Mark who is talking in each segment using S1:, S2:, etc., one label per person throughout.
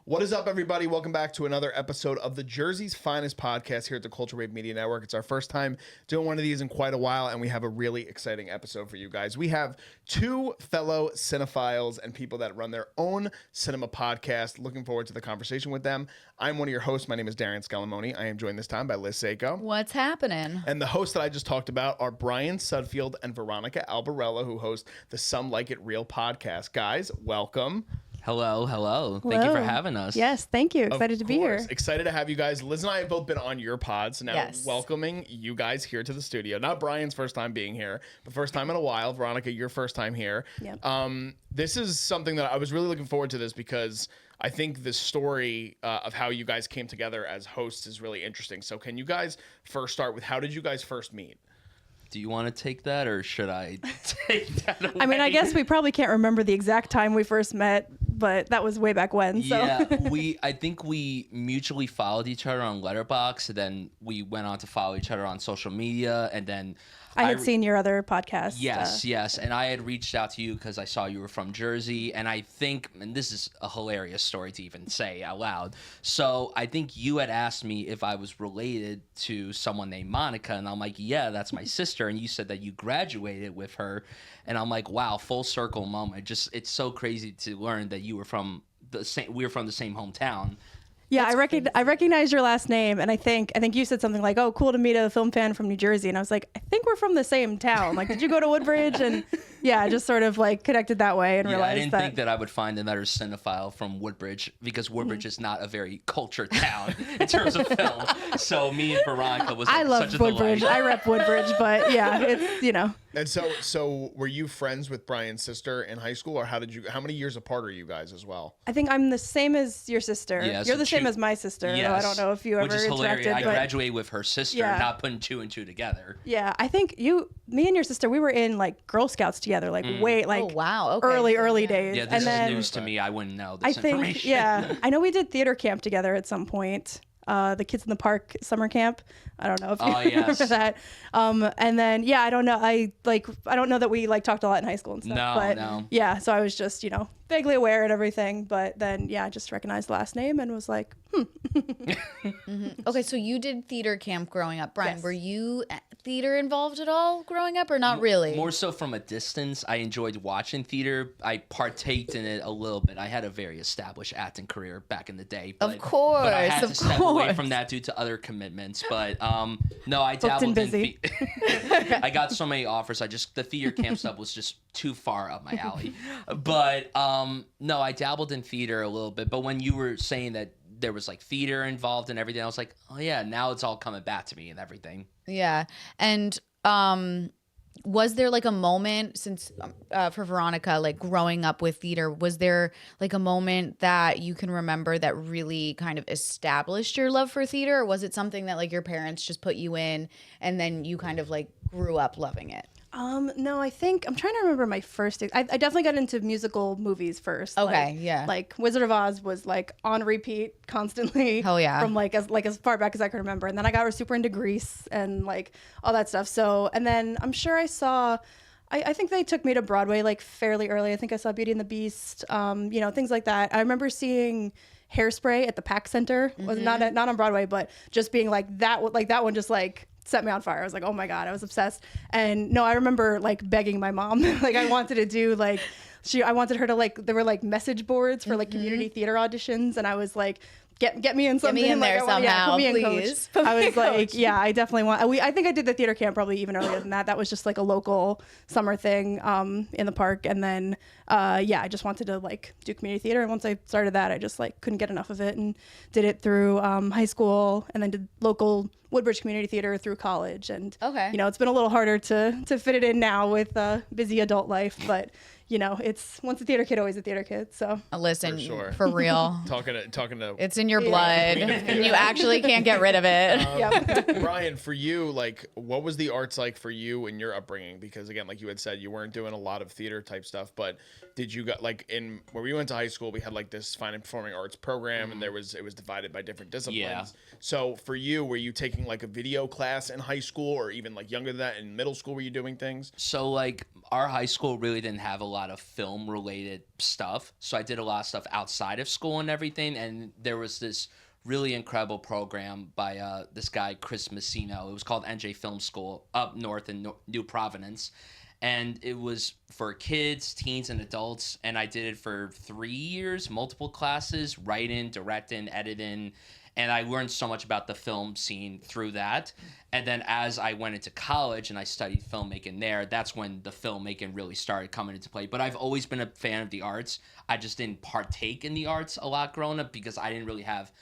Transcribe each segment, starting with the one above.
S1: What is up, everybody? Welcome back to another episode of the Jersey's Finest podcast here at the Culture Wave Media Network. It's our first time doing one of these in quite a while, and we have a really exciting episode for you guys. We have two fellow cinephiles and people that run their own cinema podcast. Looking forward to the conversation with them. I'm one of your hosts. My name is Darian Scalamoni. I am joined this time by Liz Seiko.
S2: What's happening?
S1: And the hosts that I just talked about are Bryan Sudfield and Veronica Albarellla, who host the Some Like It Real podcast. Guys, welcome.
S3: Hello. Thank you for having us.
S4: Yes, thank you. Excited to be here.
S1: Excited to have you guys. Liz and I have both been on your pod, so now welcoming you guys here to the studio. Not Brian's first time being here, but first time in a while. Veronica, your first time here.
S4: Yep.
S1: This is something that I was really looking forward to this because I think the story of how you guys came together as hosts is really interesting. So can you guys first start with how did you guys first meet?
S3: Do you want to take that, or should I take that away?
S4: I mean, I guess we probably can't remember the exact time we first met, but that was way back when. So.
S3: Yeah, I think we mutually followed each other on Letterboxd, and then we went on to follow each other on social media, and then
S4: I had seen your other podcast.
S3: Yes, and I had reached out to you because I saw you were from Jersey, and I think, and this is a hilarious story to even say out loud, so I think you had asked me if I was related to someone named Monica, and I'm like, yeah, that's my sister, and you said that you graduated with her, and I'm like, wow, full circle moment. Just, it's so crazy to learn that you were from the same, we were from the same hometown.
S4: Yeah, I recognize your last name, and I think you said something like, "Oh, cool to meet a film fan from New Jersey," and I was like, "I think we're from the same town. Like, did you go to Woodbridge?" And yeah, I just sort of like connected that way and realized
S3: I didn't think that I would find another cinephile from Woodbridge because Woodbridge is not a very cultured town in terms of film. So me and Veronica was like,
S4: I love
S3: such a
S4: Woodbridge.
S3: delight.
S4: I rep Woodbridge, but yeah, it's
S1: And so were you friends with Brian's sister in high school, or how many years apart are you guys as well?
S4: I think I'm the same as your sister.
S3: Yeah,
S4: You're the same as my sister.
S3: Yes,
S4: though I don't know if you ever
S3: which is hilarious.
S4: interacted.
S3: I graduated with her sister, not putting two and two together.
S4: Yeah, I think me and your sister, we were in like Girl Scouts together, like early days.
S3: Yeah, this is news to me. I wouldn't know this information.
S4: Yeah, I know we did theater camp together at some point. The Kids in the Park summer camp. I don't know if you remember that. And then I don't know. I don't know that we like talked a lot in high school and stuff.
S3: No.
S4: Yeah, so I was just vaguely aware and everything. But then I just recognized the last name and was like,
S2: Okay, so you did theater camp growing up, Brian.
S4: Yes.
S2: Were you theater involved at all growing up, or not really?
S3: More so from a distance. I enjoyed watching theater. I partaked in it a little bit. I had a very established acting career back in the day. But,
S2: of course,
S3: but I had to step away from that due to other commitments. But no, I dabbled in I got so many offers. The theater camp stuff was just too far up my alley. But no, I dabbled in theater a little bit. But when you were saying that there was like theater involved and everything, I was like, oh yeah, now it's all coming back to me and everything.
S2: Yeah. And was there like a moment since for Veronica, like growing up with theater, was there like a moment that you can remember that really kind of established your love for theater? Or was it something that like your parents just put you in and then you kind of like grew up loving it?
S4: No, I think I'm trying to remember my first. I definitely got into musical movies first.
S2: Okay,
S4: Like Wizard of Oz was like on repeat constantly.
S2: Hell yeah.
S4: From as far back as I can remember, and then I got super into Grease and like all that stuff. So, and then I'm sure I saw. I think they took me to Broadway like fairly early. I think I saw Beauty and the Beast. Things like that. I remember seeing Hairspray at the Pack Center. Was not on Broadway, but just being like that one just like set me on fire. I was like, oh my God, I was obsessed. And no, I remember like begging my mom, like I wanted to do like, I wanted her to like, there were like message boards for like community theater auditions. And I was like, get me in something.
S2: Get me in there somehow,
S4: put me
S2: please.
S4: In coach. I was like, yeah, I definitely want, I think I did the theater camp probably even earlier than that. That was just like a local summer thing in the park. And then, I just wanted to like do community theater. And once I started that, I just like couldn't get enough of it and did it through high school and then did local Woodbridge Community Theater through college. And, it's been a little harder to fit it in now with busy adult life, but it's once a theater kid, always a theater kid. So
S2: listen,
S1: For sure.
S2: for real,
S1: Talking to
S2: it's in your blood, and you actually can't get rid of it.
S1: Brian, for you, like, what was the arts like for you in your upbringing? Because again, like you had said, you weren't doing a lot of theater type stuff, but did you got like where we went to high school, we had like this fine and performing arts program, and it was divided by different disciplines.
S3: Yeah.
S1: So for you, were you taking like a video class in high school, or even like younger than that in middle school? Were you doing things?
S3: So like our high school really didn't have a lot of film related stuff. So I did a lot of stuff outside of school and everything. And there was this really incredible program by this guy, Chris Messino. It was called NJ Film School up north in New Providence. And it was for kids, teens, and adults. And I did it for 3 years, multiple classes, writing, directing, editing. And I learned so much about the film scene through that. And then as I went into college and I studied filmmaking there, that's when the filmmaking really started coming into play. But I've always been a fan of the arts. I just didn't partake in the arts a lot growing up because I didn't really have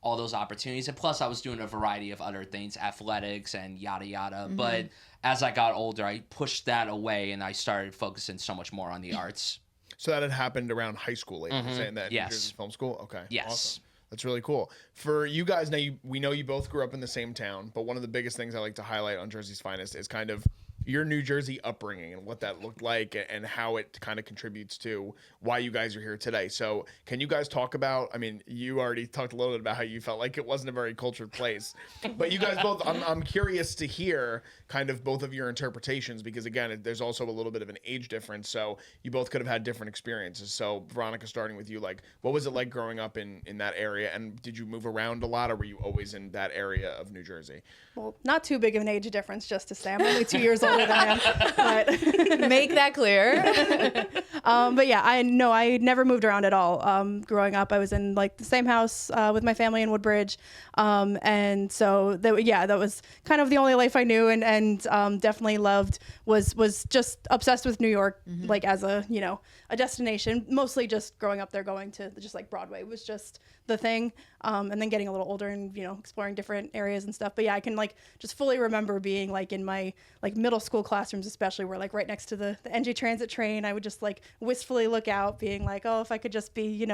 S3: all those opportunities. And plus I was doing a variety of other things, athletics and yada yada. Mm-hmm. But as I got older, I pushed that away and I started focusing so much more on the arts.
S1: So that had happened around high school, like you're saying that
S3: Yes.
S1: New Jersey Film School? Okay.
S3: Yes.
S1: Awesome. That's really cool. For you guys, now we know you both grew up in the same town, but one of the biggest things I like to highlight on Jersey's Finest is kind of your New Jersey upbringing and what that looked like and how it kind of contributes to why you guys are here today. So can you guys talk about, I mean, you already talked a little bit about how you felt like it wasn't a very cultured place, but you guys both, I'm curious to hear kind of both of your interpretations because again, there's also a little bit of an age difference. So you both could have had different experiences. So Veronica, starting with you, like what was it like growing up in that area? And did you move around a lot or were you always in that area of New Jersey?
S4: Well, not too big of an age difference, just to say. I'm only 2 years older than I am. But
S2: Make that clear.
S4: but yeah, I never moved around at all. Growing up, I was in like the same house with my family in Woodbridge. And so that was kind of the only life I knew and definitely loved was just obsessed with New York, like as a destination, mostly just growing up there, going to just like Broadway was just the thing. And then getting a little older and, exploring different areas and stuff. But yeah, I can like just fully remember being like in my like middle school classrooms, especially where like right next to the NJ Transit train, I would just like wistfully look out being like, oh, if I could just be,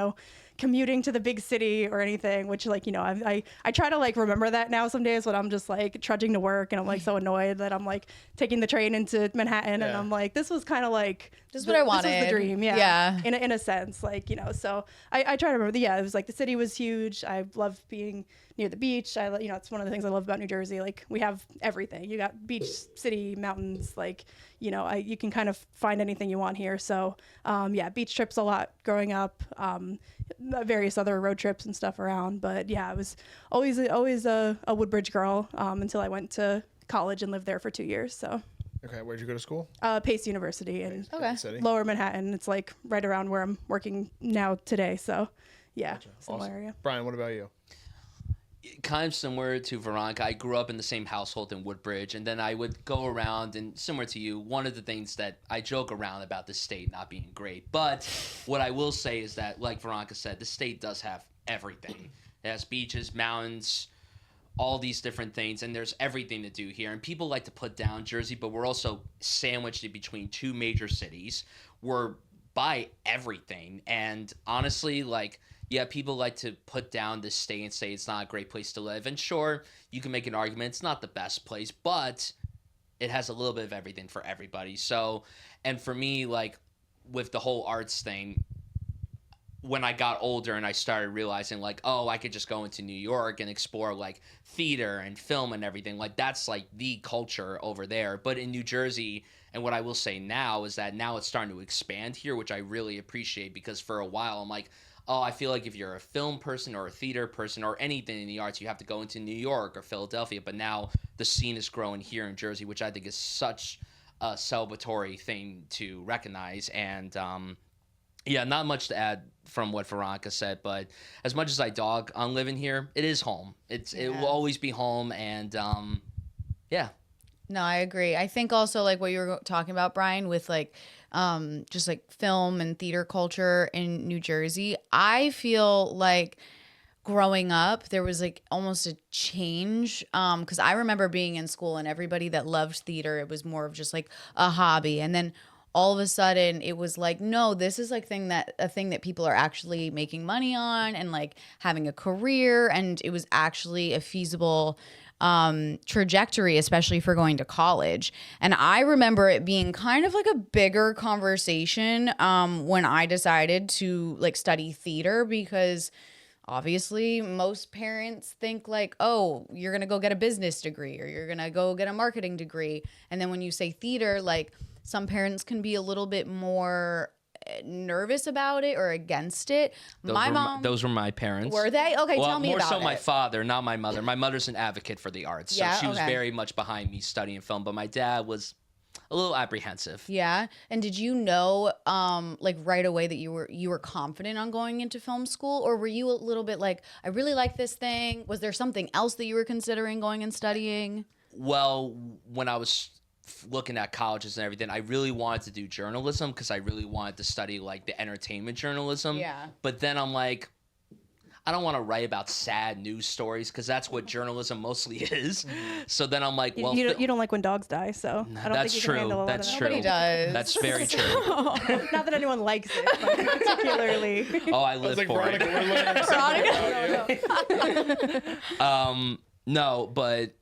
S4: commuting to the big city or anything, which like, I try to like remember that now some days when I'm just like trudging to work and I'm like so annoyed that I'm like taking the train into Manhattan and I'm like, this was kind of like,
S2: This is what I wanted.
S4: This was the dream. Yeah.
S2: Yeah.
S4: In a sense, like, so I try to remember it was like the city was huge. I loved being near the beach. It's one of the things I love about New Jersey. Like we have everything. You got beach, city, mountains, like, you can kind of find anything you want here. So, beach trips a lot growing up, various other road trips and stuff around. But yeah, I was always a Woodbridge girl, until I went to college and lived there for 2 years. So.
S1: Okay, where'd you go to school?
S4: Pace University in
S1: City.
S4: Lower Manhattan. It's like right around where I'm working now today. So, yeah, similar
S1: Awesome.
S4: area.
S1: Brian, what about you?
S3: Kind of similar to Veronica, I grew up in the same household in Woodbridge, and then I would go around, and similar to you, one of the things that I joke around about the state not being great, but what I will say is that, like Veronica said, the state does have everything. It has beaches, mountains, all these different things, and there's everything to do here. And people like to put down Jersey, but we're also sandwiched in between two major cities. We're by everything, and honestly, like, yeah, people like to put down this state and say it's not a great place to live. And sure, you can make an argument it's not the best place, but it has a little bit of everything for everybody. So, and for me, like with the whole arts thing, when I got older and I started realizing like, oh, I could just go into New York and explore like theater and film and everything. Like that's like the culture over there. But in New Jersey, and what I will say now is that now it's starting to expand here, which I really appreciate because for a while I'm like, oh, I feel like if you're a film person or a theater person or anything in the arts, you have to go into New York or Philadelphia. But now the scene is growing here in Jersey, which I think is such a celebratory thing to recognize. And yeah, not much to add from what Veronica said, but as much as I dog on living here, it is home. It will always be home. And yeah.
S2: No, I agree. I think also like what you were talking about, Brian, with like just like film and theater culture in New Jersey. I feel like growing up, there was like almost a change because I remember being in school and everybody that loved theater, it was more of just like a hobby. And then all of a sudden it was like, no, this is like a thing that people are actually making money on and like having a career. And it was actually a feasible trajectory, especially for going to college. And I remember it being kind of like a bigger conversation when I decided to like study theater, because obviously most parents think like, oh, you're going to go get a business degree or you're going to go get a marketing degree. And then when you say theater, like some parents can be a little bit more nervous about it or against it.
S3: Those were my parents.
S2: Were they? Okay,
S3: well,
S2: tell me about it.
S3: More so my father, not my mother. My mother's an advocate for the arts, so she was very much behind me studying film, but my dad was a little apprehensive.
S2: Yeah. And did you know like right away that you were confident on going into film school, or were you a little bit like, I really like this thing? Was there something else that you were considering going and studying?
S3: Well, when I was looking at colleges and everything, I really wanted to do journalism because I really wanted to study like the entertainment journalism.
S2: Yeah.
S3: But then I'm like, I don't want to write about sad news stories because that's what journalism mostly is. So then I'm like, well,
S4: you don't like when dogs die, so I don't think you can handle a lot
S3: That's
S4: of that.
S3: true.
S2: Nobody does.
S3: That's very true.
S4: Not that anyone likes it, but particularly.
S3: Oh, I live
S1: Like
S3: for
S1: Veronica,
S3: it.
S1: we're learning something about you.
S3: No, but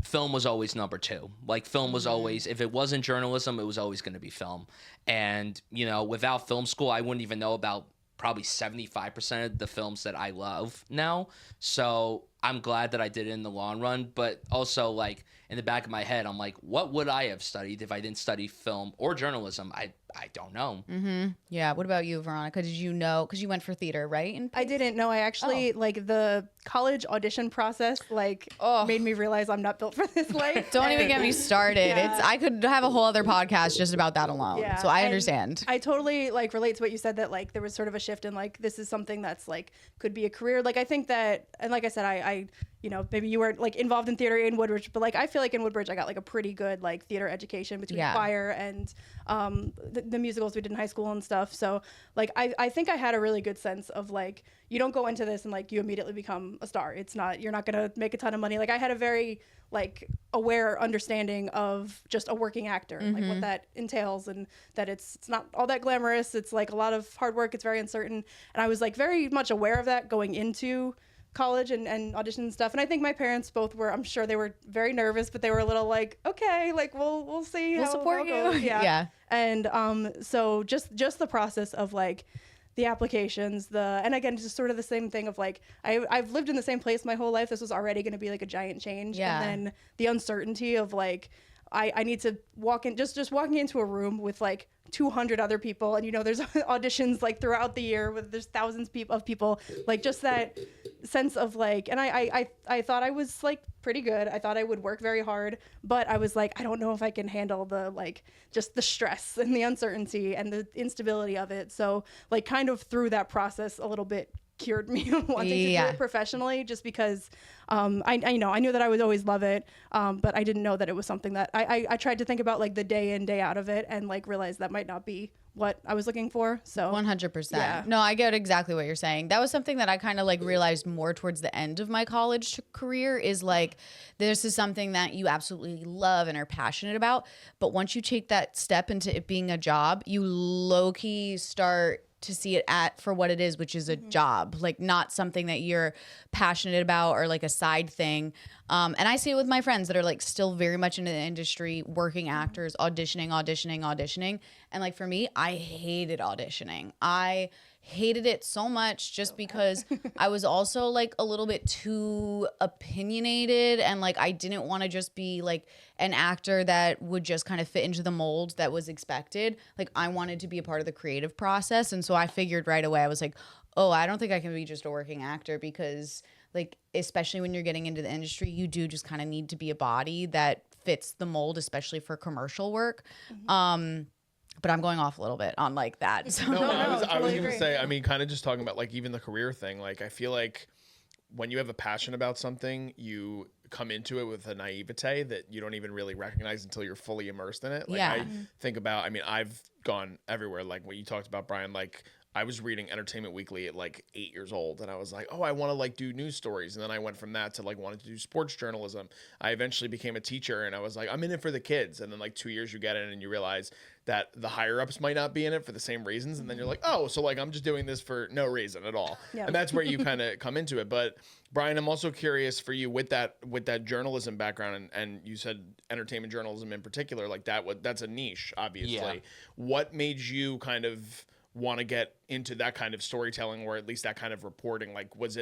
S3: film was always number two. Like film was always, if it wasn't journalism, it was always going to be film. And, without film school, I wouldn't even know about probably 75% of the films that I love now. So I'm glad that I did it in the long run, but also like in the back of my head, I'm like, what would I have studied if I didn't study film or journalism? I don't know.
S2: Mm-hmm. Yeah. What about you, Veronica? Did you know, because you went for theater, right?
S4: I didn't know. I actually like the college audition process made me realize I'm not built for this life.
S2: Don't even get me started.
S4: Yeah.
S2: I could have a whole other podcast just about that alone.
S4: Yeah,
S2: So I
S4: and
S2: understand.
S4: I totally relate to what you said, that there was sort of a shift in this is something that's could be a career. I think that, and like I said, I maybe you weren't involved in theater in Woodbridge, but I feel like in Woodbridge I got a pretty good theater education between choir and the musicals we did in high school and stuff. So I think I had a really good sense of you don't go into this and you immediately become a star. You're not gonna make a ton of money. I had a very aware understanding of just a working actor, what that entails, and that it's not all that glamorous. It's a lot of hard work. It's very uncertain, and I was very much aware of that going into college and audition and stuff. And I think my parents both were, I'm sure they were very nervous, but they were a little okay, we'll see.
S2: We'll support you.
S4: Yeah. And so just the process of the applications, and again, just sort of the same thing of I've lived in the same place my whole life. This was already going to be a giant change.
S2: Yeah.
S4: And then the uncertainty of I need to walk in, just walking into a room with 200 other people, and there's auditions throughout the year with there's thousands of people, just that sense of and I thought I was pretty good. I thought I would work very hard, but I was I don't know if I can handle the just the stress and the uncertainty and the instability of it. So kind of through that process a little bit cured me wanting to do it professionally, just because I knew that I would always love it, but I didn't know that it was something that I tried to think about the day in, day out of it, and realized that might not be what I was looking for. So
S2: 100%.
S4: Yeah.
S2: No, I get exactly what you're saying. That was something that I kind of realized more towards the end of my college career is this is something that you absolutely love and are passionate about. But once you take that step into it being a job, you low-key start to see it for what it is, which is a job, not something that you're passionate about or a side thing. And I see it with my friends that are still very much into the industry, working actors, auditioning. And for me, I hated auditioning. I hated it so much just because I was also a little bit too opinionated, and I didn't want to just be an actor that would just kind of fit into the mold that was expected. I wanted to be a part of the creative process. And so I figured right away, I was oh, I don't think I can be just a working actor, because especially when you're getting into the industry, you do just kind of need to be a body that fits the mold, especially for commercial work. But I'm going off a little bit on that. So.
S1: No, I was
S4: totally
S1: going to
S4: agree.
S1: say, kind of just talking about even the career thing. I feel when you have a passion about something, you come into it with a naivete that you don't even really recognize until you're fully immersed in it. I think about, I've gone everywhere. What you talked about, Bryan, I was reading Entertainment Weekly at 8 years old, and I was oh, I want to do news stories. And then I went from that to wanting to do sports journalism. I eventually became a teacher, and I was I'm in it for the kids. And then 2 years you get in and you realize that the higher ups might not be in it for the same reasons. And then you're oh, so I'm just doing this for no reason at all. Yeah. And that's where you kind of come into it. But Bryan, I'm also curious for you with that journalism background, and you said entertainment journalism in particular, that's a niche, obviously.
S3: Yeah.
S1: What made you kind of want to get into that kind of storytelling, or at least that kind of reporting? Like, was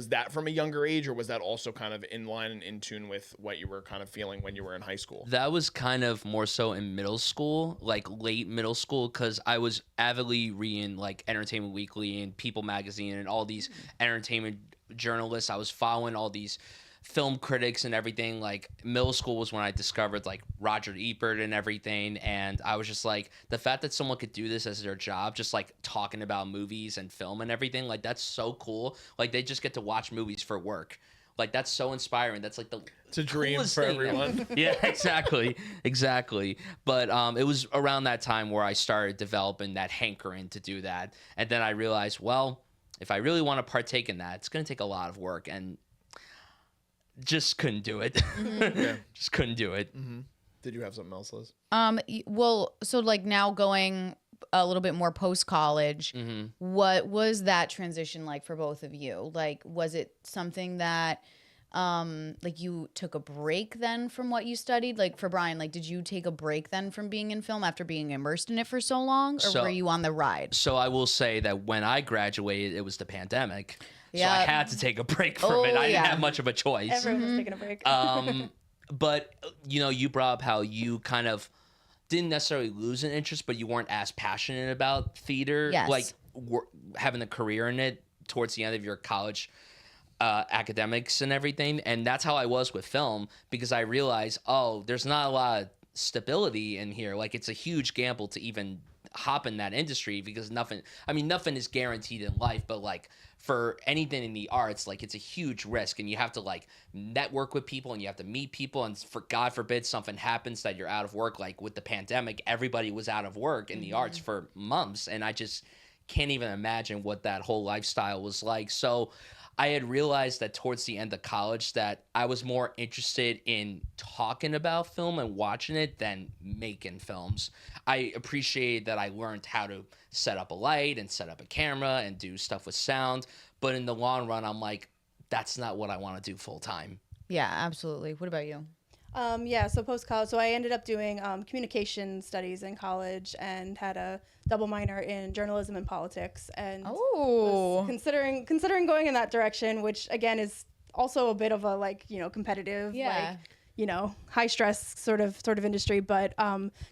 S1: that from a younger age, or was that also kind of in line and in tune with what you were kind of feeling when you were in high school?
S3: That was kind of more so in middle school, like late middle school, because I was avidly reading like Entertainment Weekly and People Magazine and all these entertainment journalists. I was following all these film critics and everything. Like middle school was when I discovered like Roger Ebert and everything, and I was just like, the fact that someone could do this as their job, just like talking about movies and film and everything, like that's so cool. Like they just get to watch movies for work. Like that's so inspiring. That's like
S1: it's a dream for
S3: thing.
S1: everyone.
S3: Yeah, exactly. But it was around that time where I started developing that hankering to do that, and then I realized, well, if I really want to partake in that, it's going to take a lot of work, and just couldn't do it.
S1: Yeah.
S3: Just couldn't do it.
S1: Mm-hmm. Did you have something else, Liz?
S2: Well, so like now going a little bit more post college, what was that transition like for both of you? Like, was it something that like you took a break then from what you studied? Like for Bryan, like did you take a break then from being in film after being immersed in it for so long, or were you on the ride?
S3: So I will say that when I graduated, it was the pandemic. So
S2: Yeah.
S3: I had to take a break from it. I didn't
S2: yeah.
S3: have much of a choice.
S4: Everyone was taking a break.
S3: But you know, you brought up how you kind of didn't necessarily lose an interest, but you weren't as passionate about theater,
S2: Yes.
S3: like having a career in it towards the end of your college academics and everything. And that's how I was with film, because I realized, oh, there's not a lot of stability in here. Like it's a huge gamble to even hop in that industry, because nothing is guaranteed in life, but like for anything in the arts, like it's a huge risk, and you have to like network with people and you have to meet people, and for God forbid something happens that you're out of work. Like with the pandemic, everybody was out of work in the arts for months, and I just can't even imagine what that whole lifestyle was like. So I had realized that towards the end of college that I was more interested in talking about film and watching it than making films. I appreciated that I learned how to set up a light and set up a camera and do stuff with sound. But in the long run, I'm like, that's not what I want to do full time.
S2: Yeah, absolutely. What about you?
S4: Yeah, so post-college, so I ended up doing communication studies in college and had a double minor in journalism and politics, and was considering going in that direction, which again is also a bit of a like, you know, competitive, like, you know, high stress sort of industry. But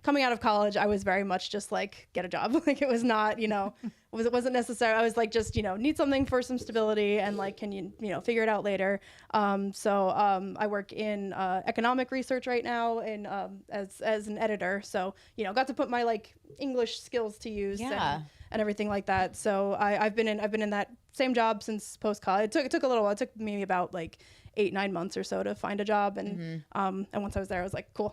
S4: coming out of college, I was very much just like, get a job. Like it was not, you know, it wasn't necessary. I was like, just, you know, need something for some stability, and like, can you know, figure it out later. So I work in economic research right now, in as an editor. So, you know, got to put my like English skills to use. And everything like that. So I've been in that same job since post college. It took a little while. It took maybe about like 8-9 months or so to find a job, and once I was there, I was like, cool,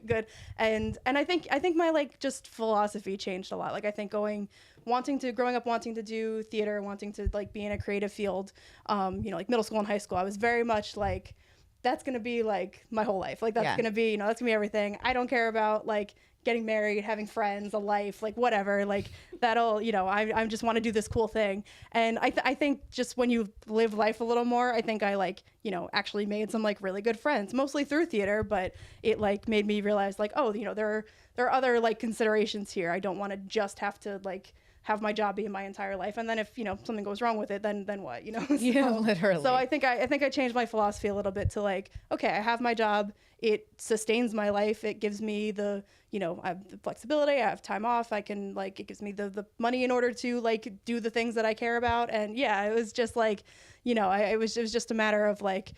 S4: good. And I think my like just philosophy changed a lot. Like I think growing up wanting to do theater, wanting to like be in a creative field, you know, like middle school and high school, I was very much like, that's gonna be like my whole life. Like that's gonna be, you know, that's gonna be everything. I don't care about like getting married, having friends, a life, like whatever, like that'll, you know, I just want to do this cool thing. And I think just when you live life a little more, I think I like, you know, actually made some like really good friends, mostly through theater, but it like made me realize like, oh, you know, there are other like considerations here. I don't want to just have to like have my job be my entire life, and then if, you know, something goes wrong with it, then what, you know?
S2: Yeah, literally.
S4: So I think I changed my philosophy a little bit to like, okay, I have my job, it sustains my life, it gives me the, you know, I have the flexibility, I have time off, I can like, it gives me the money in order to like do the things that I care about. And yeah, it was just like, you know, it was just a matter of like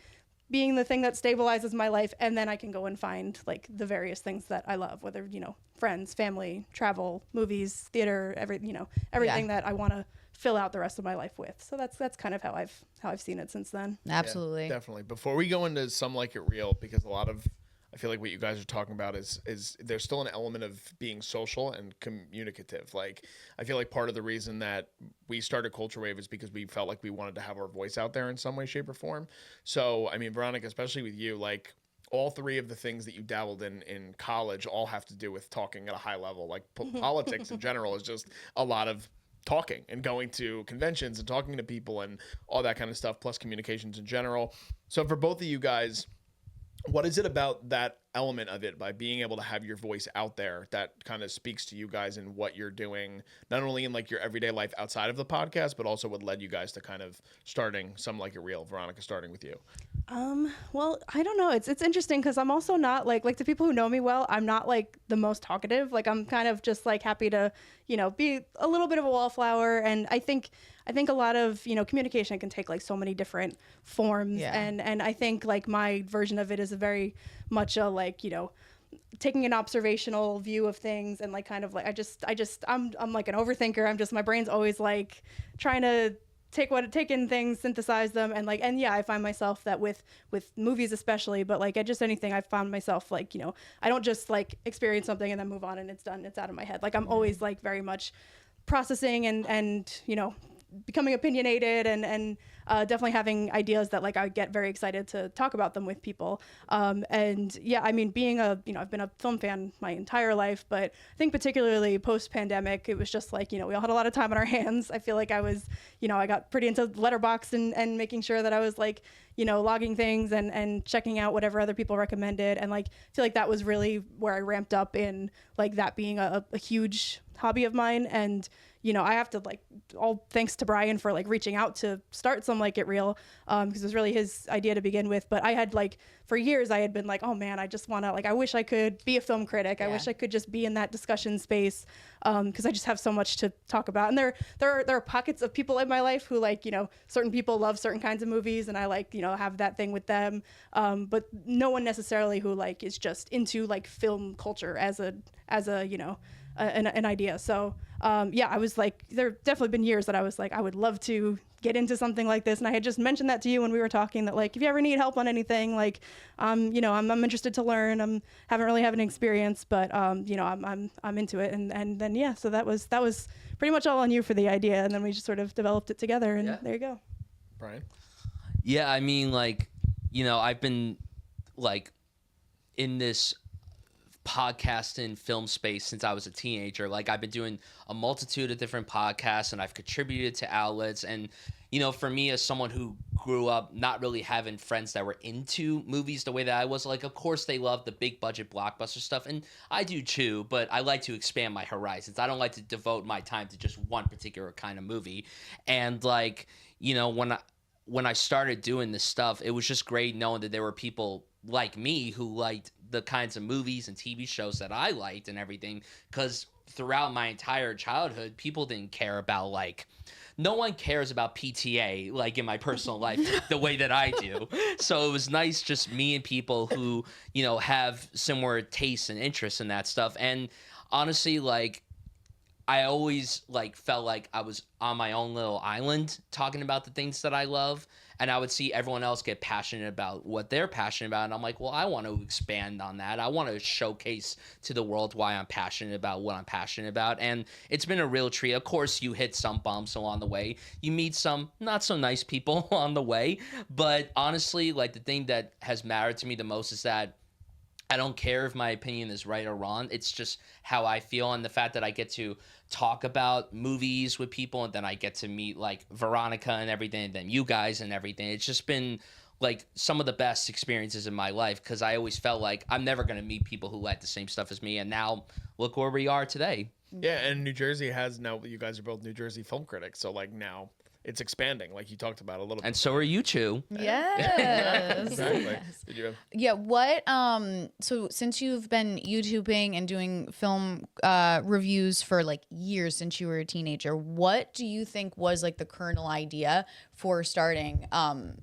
S4: being the thing that stabilizes my life, and then I can go and find like the various things that I love, whether, you know, friends, family, travel, movies, theater, everything that I want to fill out the rest of my life with. So that's kind of how I've seen it since then.
S2: Absolutely.
S1: Yeah, definitely. Before we go into Some Like It Real, because I feel like what you guys are talking about is there's still an element of being social and communicative. Like, I feel like part of the reason that we started Culture Wave is because we felt like we wanted to have our voice out there in some way, shape, or form. So, I mean, Veronica, especially with you, like, all three of the things that you dabbled in college all have to do with talking at a high level. Like, politics in general is just a lot of talking and going to conventions and talking to people and all that kind of stuff, plus communications in general. So for both of you guys, what is it about that element of it by being able to have your voice out there that kind of speaks to you guys and what you're doing, not only in like your everyday life outside of the podcast, but also what led you guys to kind of starting Some Like It Real? Veronica, starting with you.
S4: Well, I don't know. It's interesting because I'm also not like to people who know me well, I'm not like the most talkative. Like I'm kind of just like happy to, be a little bit of a wallflower. And I think a lot of, communication can take like so many different forms.
S2: Yeah.
S4: And I think like my version of it is a very much a like, taking an observational view of things and like kind of like I'm like an overthinker. My brain's always like trying to take in things, synthesize them, and I find myself that with movies especially, but like at just anything, I've found myself like, I don't just like experience something and then move on and it's done, it's out of my head. Like I'm always like very much processing and becoming opinionated and definitely having ideas that like I get very excited to talk about them with people. Being I've been a film fan my entire life, but I think particularly post-pandemic, it was just like, we all had a lot of time on our hands. I feel like I was, I got pretty into Letterboxd and making sure that I was like, logging things and checking out whatever other people recommended. And like, I feel like that was really where I ramped up in like that being a huge hobby of mine. And I have to like, all thanks to Bryan for like reaching out to start Some Like It Real, because it was really his idea to begin with. But I had like, for years I had been like, oh man, I just want to like, I wish I could be a film critic. I wish I could just be in that discussion space, because I just have so much to talk about. And there are pockets of people in my life who like, certain people love certain kinds of movies and I like, have that thing with them. But no one necessarily who like is just into like film culture as a an idea. So I was like, there have definitely been years that I was like, I would love to get into something like this. And I had just mentioned that to you when we were talking, that like, if you ever need help on anything, like, I'm interested to learn. Haven't really have an experience, but I'm into it. And then, so that was pretty much all on you for the idea. And then we just sort of developed it together and there you go.
S1: Bryan?
S3: Yeah. I mean, like, I've been like in this podcast and film space since I was a teenager. Like I've been doing a multitude of different podcasts and I've contributed to outlets. And, for me as someone who grew up not really having friends that were into movies the way that I was, like, of course they love the big budget blockbuster stuff. And I do too, but I like to expand my horizons. I don't like to devote my time to just one particular kind of movie. And like, when I started doing this stuff, it was just great knowing that there were people like me who liked the kinds of movies and TV shows that I liked and everything. Because throughout my entire childhood, people didn't care about like, no one cares about PTA like in my personal life the way that I do. So it was nice just me and people who, have similar tastes and interests in that stuff. And honestly, like, I always like felt like I was on my own little island talking about the things that I love, and I would see everyone else get passionate about what they're passionate about, and I'm like, well, I want to expand on that. I want to showcase to the world why I'm passionate about what I'm passionate about, and it's been a real treat. Of course, you hit some bumps along the way. You meet some not so nice people on the way, but honestly, like the thing that has mattered to me the most is that I don't care if my opinion is right or wrong. It's just how I feel, and the fact that I get to talk about movies with people, and then I get to meet like Veronica and everything, and then you guys and everything. It's just been like some of the best experiences in my life, because I always felt like I'm never going to meet people who like the same stuff as me. And now look where we are today.
S1: Yeah, and New Jersey has now, you guys are both New Jersey film critics, so like now it's expanding, like you talked about a little bit.
S3: And so are you two.
S2: Yes.
S1: Exactly.
S2: Yes.
S1: Did you have?
S2: Yeah. What? So since you've been YouTubing and doing film reviews for like years since you were a teenager, what do you think was like the kernel idea for starting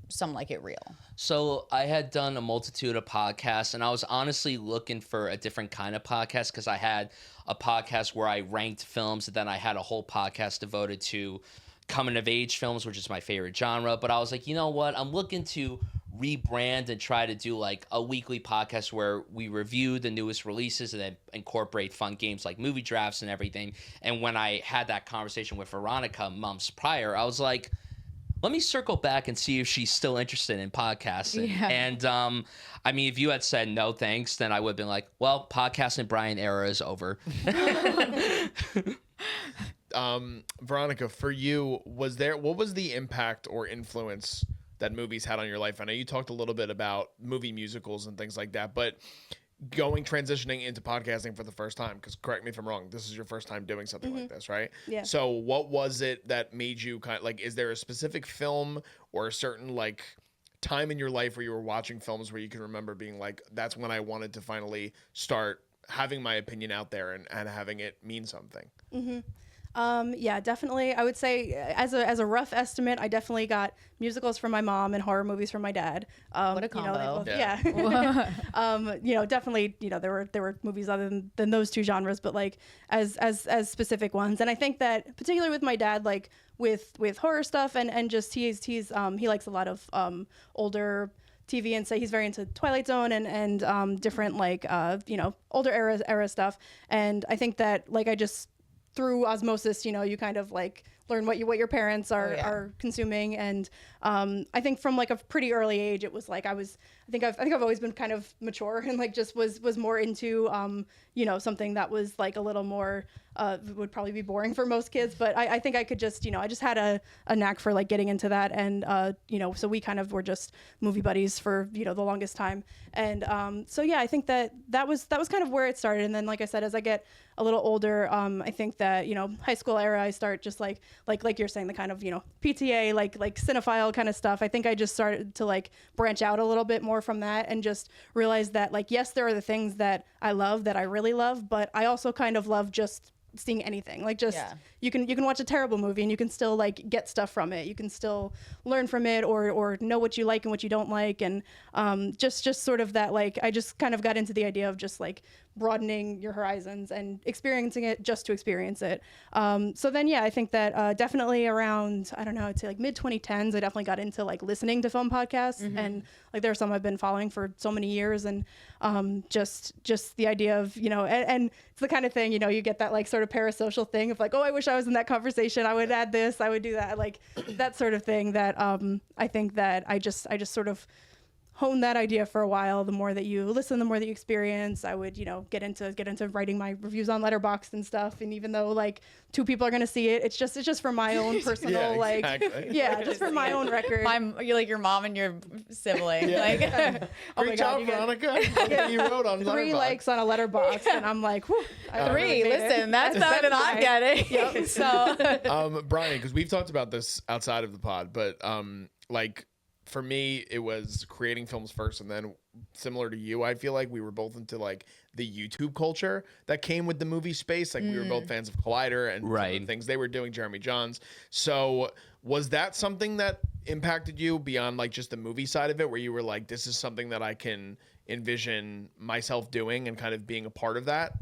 S2: Some Like It Real?
S3: So I had done a multitude of podcasts, and I was honestly looking for a different kind of podcast, because I had a podcast where I ranked films, and then I had a whole podcast devoted to coming of age films, which is my favorite genre. But I was like, you know what? I'm looking to rebrand and try to do like a weekly podcast where we review the newest releases and then incorporate fun games like movie drafts and everything. And when I had that conversation with Veronica months prior, I was like, let me circle back and see if she's still interested in podcasting.
S2: Yeah.
S3: And I mean, if you had said no thanks, then I would have been like, well, podcasting Bryan era is over.
S1: Veronica, for you, what was the impact or influence that movies had on your life? I know you talked a little bit about movie musicals and things like that, but transitioning into podcasting for the first time, because correct me if I'm wrong, this is your first time doing something like this, right?
S4: Yeah.
S1: So what was it that made you kind of like, is there a specific film or a certain like time in your life where you were watching films where you can remember being like, that's when I wanted to finally start having my opinion out there and having it mean something?
S4: Yeah, definitely. I would say as a rough estimate, I definitely got musicals from my mom and horror movies from my dad.
S2: What a
S4: You know, they
S2: combo.
S4: both- yeah. You know, definitely, you know, there were movies other than those two genres, but like as specific ones. And I think that particularly with my dad, like with horror stuff and just he likes a lot of older TV, and so he's very into Twilight Zone and different like you know, older era stuff. And I think that like I just through osmosis, you know, you kind of like learn what your parents are consuming. And I think from like a pretty early age, it was like I think I've always been kind of mature and like just was more into you know, something that was like a little more would probably be boring for most kids, but I think I could just, you know, I just had a knack for like getting into that. And you know, so we kind of were just movie buddies for, you know, the longest time. And so yeah, I think that was kind of where it started. And then like I said, as I get a little older, I think that, you know, high school era, I start just like you're saying, the kind of, you know, PTA, like cinephile kind of stuff. I think I just started to like branch out a little bit more from that and just realize that like, yes, there are the things that I love, that I really love, but I also kind of love just seeing anything. Like just you can watch a terrible movie and you can still like get stuff from it. You can still learn from it or know what you like and what you don't like. And just sort of that, like I just kind of got into the idea of just like broadening your horizons and experiencing it just to experience it. So then, yeah, I think that definitely around, I don't know, I'd say like mid 2010s, I definitely got into like listening to film podcasts. And like there are some I've been following for so many years. And just the idea of, you know, and it's the kind of thing, you know, you get that like sort of parasocial thing of like, oh, I wish I was in that conversation. I would add this, I would do that, like that sort of thing that I think that I just sort of honed that idea for a while. The more that you listen, the more that you experience. I would, you know, get into writing my reviews on Letterboxd and stuff. And even though like 2 people are going to see it, it's just for my own personal, just for my own record.
S2: You're like your mom and your sibling. Like,
S4: oh
S1: Great job, Veronica. You wrote on
S4: 3 likes on a Letterboxd, and I'm like, whew, I
S2: 3.
S4: really made it.
S2: Listen, that's better than I'm getting. Yep. So,
S1: Bryan, because we've talked about this outside of the pod, but like for me, it was creating films first, and then similar to you, I feel like we were both into like the YouTube culture that came with the movie space. Like we were both fans of Collider and some of the things they were doing, Jeremy Johns. So was that something that impacted you beyond like just the movie side of it, where you were like, this is something that I can envision myself doing and kind of being a part of that?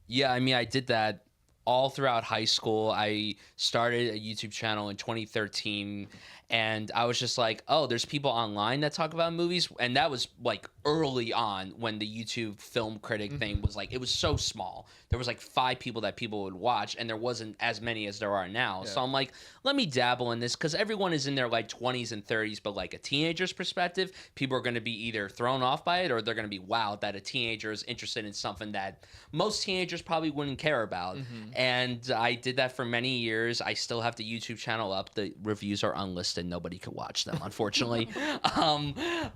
S3: Yeah, I mean, I did that all throughout high school. I started a YouTube channel in 2013, and I was just like, oh, there's people online that talk about movies. And that was like early on when the YouTube film critic thing was like, it was so small. There was like 5 people that people would watch, and there wasn't as many as there are now. So I'm like, let me dabble in this, because everyone is in their like 20s and 30s, but like a teenager's perspective, people are going to be either thrown off by it, or they're going to be wowed that a teenager is interested in something that most teenagers probably wouldn't care about. And I did that for many years. I still have the YouTube channel up. The reviews are unlisted. Nobody could watch them, unfortunately.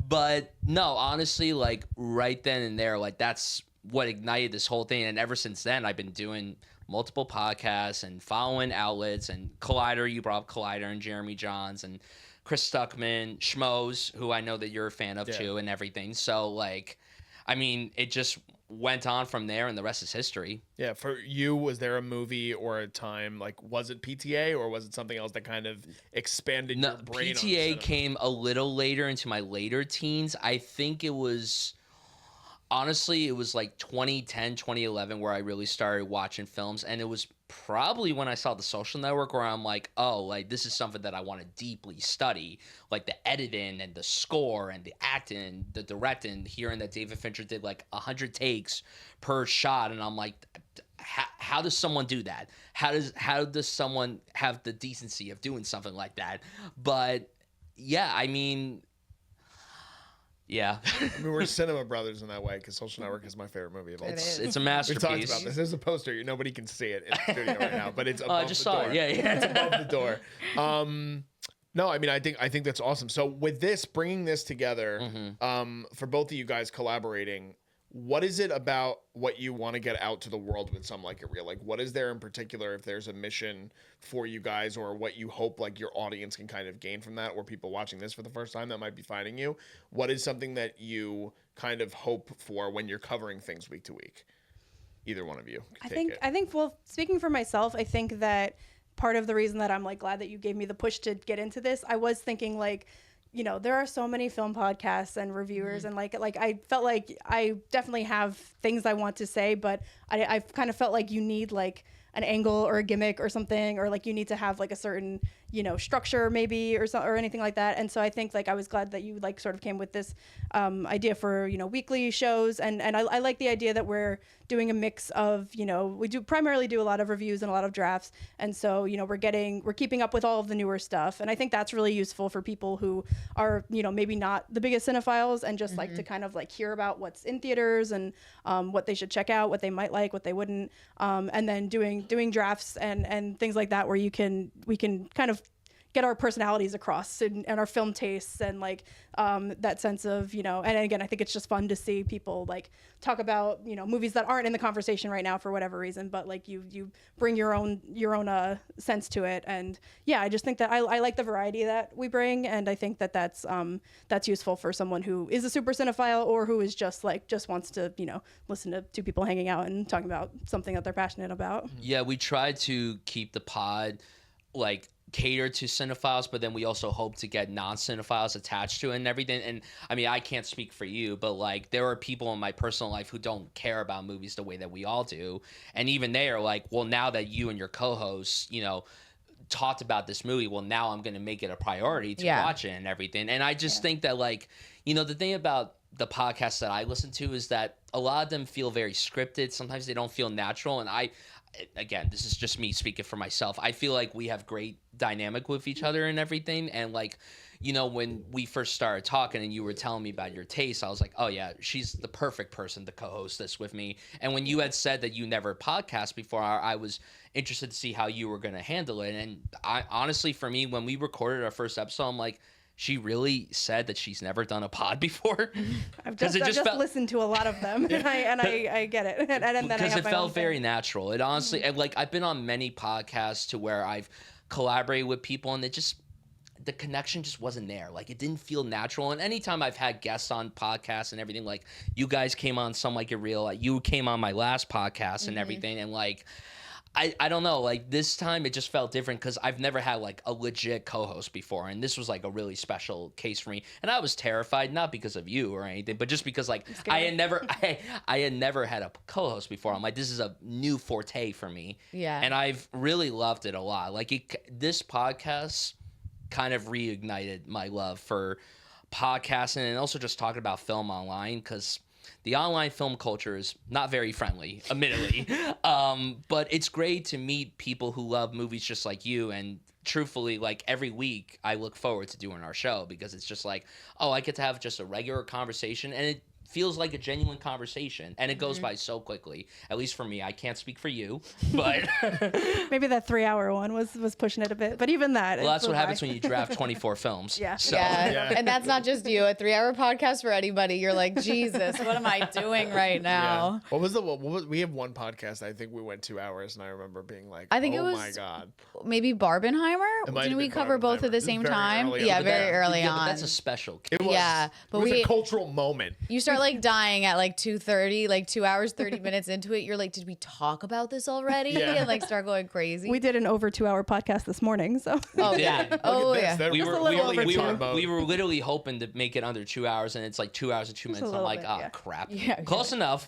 S3: But no, honestly, like right then and there, like that's what ignited this whole thing. And ever since then, I've been doing multiple podcasts and following outlets, and Collider, you brought up Collider and Jeremy Johns and Chris Stuckman, Schmoes, who I know that you're a fan of too, and everything. So like, I mean, it just went on from there, and the rest is history.
S1: Yeah, for you, was there a movie or a time, like, was it PTA or was it something else that kind of expanded your brain?
S3: PTA came a little later, into my later teens. I think it was, honestly, it was like 2010, 2011 where I really started watching films, and it was probably when I saw The Social Network where I'm like, oh, like this is something that I want to deeply study, like the editing and the score and the acting, the directing, hearing that David Fincher did like 100 takes per shot, and I'm like, how does someone do that? How does someone have the decency of doing something like that? But yeah, I mean, yeah.
S1: I mean, we're cinema brothers in that way, because Social Network is my favorite movie of all time.
S3: It's a
S1: We
S3: masterpiece.
S1: talked about this. There's a poster. Nobody can see it in the studio right now, but it's above
S3: I just
S1: the
S3: saw
S1: door.
S3: it. Yeah.
S1: It's above the door. No, I mean, I think that's awesome. So with this, bringing this together, for both of you guys collaborating, what is it about what you want to get out to the world with Some Like It Real? Like, what is there in particular, if there's a mission for you guys, or what you hope like your audience can kind of gain from that, or people watching this for the first time that might be finding you? What is something that you kind of hope for when you're covering things week to week? Either one of you can take it.
S4: I think, well, speaking for myself, I think that part of the reason that I'm like glad that you gave me the push to get into this, I was thinking like, you know, there are so many film podcasts and reviewers, and like I felt like I definitely have things I want to say, but I've kind of felt like you need like an angle or a gimmick or something, or like you need to have like a certain, you know, structure maybe or anything like that. And so I think like I was glad that you like sort of came with this idea for, you know, weekly shows, and I like the idea that we're doing a mix of, you know, we do primarily do a lot of reviews and a lot of drafts, and so, you know, we're keeping up with all of the newer stuff, and I think that's really useful for people who are, you know, maybe not the biggest cinephiles and just like to kind of like hear about what's in theaters and what they should check out, what they might like, what they wouldn't, and then doing drafts and things like that where we can kind of get our personalities across and our film tastes and like that sense of, you know, and again, I think it's just fun to see people like talk about, you know, movies that aren't in the conversation right now for whatever reason, but like you bring your own sense to it. And yeah, I just think that I like the variety that we bring, and I think that that's useful for someone who is a super cinephile or who is just wants to, you know, listen to two people hanging out and talking about something that they're passionate about.
S3: Yeah, we try to keep the pod like cater to cinephiles, but then we also hope to get non-cinephiles attached to it and everything. And I mean, I can't speak for you, but like there are people in my personal life who don't care about movies the way that we all do, and even they are like, well, now that you and your co-hosts, you know, talked about this movie, well, now I'm going to make it a priority to watch it and everything. And I just think that, like, you know, the thing about the podcasts that I listen to is that a lot of them feel very scripted. Sometimes they don't feel natural. And again, this is just me speaking for myself, I feel like we have great dynamic with each other and everything. And like, you know, when we first started talking and you were telling me about your taste, I was like, oh yeah, she's the perfect person to co-host this with me. And when you had said that you never podcast before, I was interested to see how you were going to handle it. And I honestly, for me, when we recorded our first episode, I'm like, she really said that she's never done a pod before.
S4: I've just listened to a lot of them, and I get it. And then
S3: because it felt very natural. It honestly, like I've been on many podcasts to where I've collaborated with people, and the connection just wasn't there. Like it didn't feel natural. And anytime I've had guests on podcasts and everything, like you guys came on Some Like It Real, like you came on my last podcast and everything, and like. I don't know, like this time it just felt different because I've never had like a legit co-host before, and this was like a really special case for me. And I was terrified, not because of you or anything, but just because like I had never had a co-host before. I'm like, this is a new forte for me. Yeah. And I've really loved it a lot. Like this podcast kind of reignited my love for podcasting and also just talking about film online, because the online film culture is not very friendly, admittedly. But it's great to meet people who love movies just like you. And truthfully, like every week, I look forward to doing our show because it's just like, oh, I get to have just a regular conversation, and it feels like a genuine conversation, and it goes by so quickly. At least for me, I can't speak for you, but
S4: maybe that 3-hour one was pushing it a bit, but even that.
S3: Well, that's what happens when you draft 24 films.
S2: Yeah. So. Yeah, and that's not just you. A 3-hour podcast for anybody. You're like, Jesus, what am I doing right now?
S1: Yeah. What was we have one podcast. I think we went 2 hours, and I remember being like,
S2: I think
S1: oh
S2: it was
S1: my god,
S2: maybe Barbenheimer. Didn't we cover both at the same time? Yeah, very early on.
S3: But that's a special case.
S1: It was.
S2: Yeah, but
S1: it was a cultural moment.
S2: You start like dying at like 2:30, like 2 hours 30 minutes into it. You're like, did we talk about this already? Yeah. And like start going crazy.
S4: We did an over 2-hour podcast this morning, so.
S2: Oh yeah. Oh yeah.
S3: We were literally hoping to make it under 2 hours, and it's like 2 hours and 2 minutes. I'm like, crap. Yeah, close enough.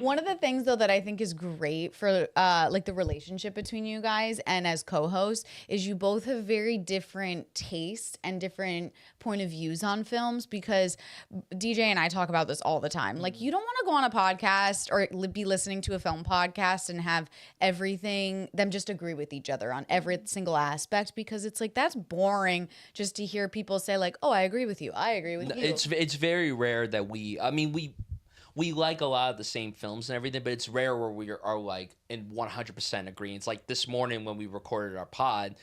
S2: One of the things though that I think is great for like the relationship between you guys and as co-hosts is you both have very different tastes and different point of views on films, because DJ and I talk about this all the time. Like, you don't want to go on a podcast or be listening to a film podcast and have them just agree with each other on every single aspect, because it's like, that's boring just to hear people say like, oh, I agree with you. I agree with you.
S3: It's very rare that we like a lot of the same films and everything, but it's rare where we are like in 100% agreement. Like this morning when we recorded our pod,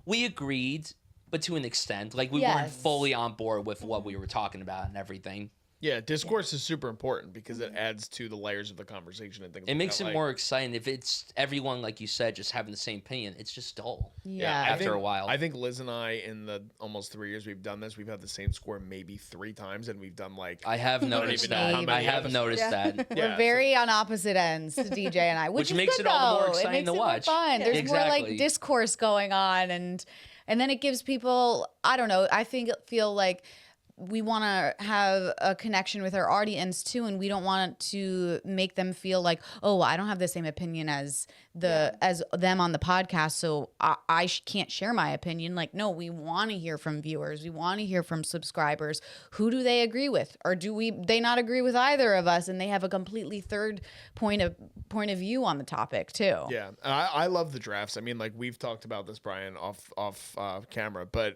S3: we agreed, but to an extent. Like we weren't fully on board with what we were talking about and everything.
S1: Yeah, discourse is super important because it adds to the layers of the conversation and things.
S3: It makes it more exciting. If it's everyone, like you said, just having the same opinion, it's just dull.
S2: Yeah.
S3: After a while.
S1: I think Liz and I, in the almost 3 years we've done this, we've had the same score maybe 3 times, and we've done like.
S3: I have noticed that. I have noticed that.
S2: We're very on opposite ends, DJ and I, which is
S3: makes
S2: good,
S3: it all the more
S2: though.
S3: exciting
S2: it makes
S3: to
S2: it
S3: watch.
S2: More fun. There's more like
S3: Exactly.
S2: discourse going on, and then it gives people. I don't know. I feel like we want to have a connection with our audience too, and we don't want to make them feel like, oh, I don't have the same opinion as them on the podcast, so I can't share my opinion. Like, no, we want to hear from viewers. We want to hear from subscribers. Who do they agree with, or do they not agree with either of us, and they have a completely third point of view on the topic too?
S1: Yeah, and I love the drafts. I mean, like we've talked about this, Bryan, off camera, but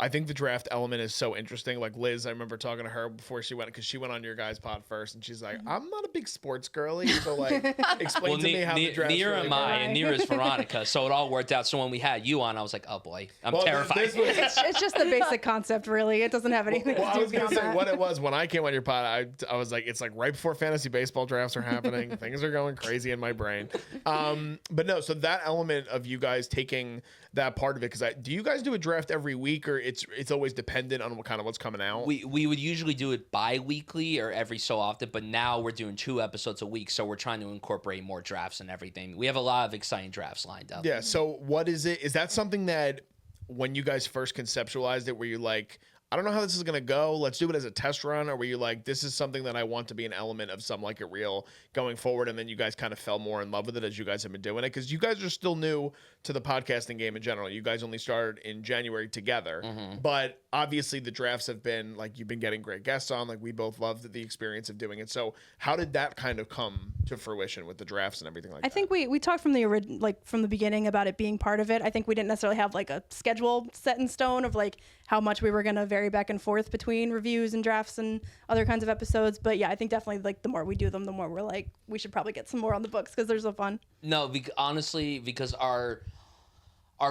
S1: I think the draft element is so interesting. Like Liz, I remember talking to her before she went, because she went on your guys' pod first, and she's like, "I'm not a big sports girly, so like, explain to me how the draft."
S3: Neither
S1: really
S3: am I,
S1: work."
S3: and neither is Veronica. So it all worked out. So when we had you on, I was like, "Oh boy, I'm terrified."
S4: It's just the basic concept, really. It doesn't have anything
S1: Well,
S4: to
S1: I
S4: do
S1: was gonna
S4: beyond
S1: say
S4: that.
S1: what it was when I came on your pod. I was like, it's like right before fantasy baseball drafts are happening. Things are going crazy in my brain. But no, so that element of you guys taking that part of it, because do you guys do a draft every week, or it's always dependent on what's coming out?
S3: We would usually do it bi-weekly or every so often, but now we're doing 2 episodes a week, so we're trying to incorporate more drafts and everything. We have a lot of exciting drafts lined up.
S1: Yeah. So what is it? Is that something that when you guys first conceptualized it, were you like, I don't know how this is going to go, let's do it as a test run? Or were you like, this is something that I want to be an element of Some Like It Real going forward, and then you guys kind of fell more in love with it as you guys have been doing it? Because you guys are still new to the podcasting game in general. You guys only started in January together. But obviously the drafts have been, like, you've been getting great guests on. Like, we both loved the experience of doing it. So how did that kind of come to fruition with the drafts and everything like that?
S4: I think we talked from the beginning about it being part of it. I think we didn't necessarily have like a schedule set in stone of like how much we were going to vary back and forth between reviews and drafts and other kinds of episodes. But yeah, I think definitely like the more we do them, the more we're like, we should probably get some more on the books because they're so fun.
S3: No, honestly, because our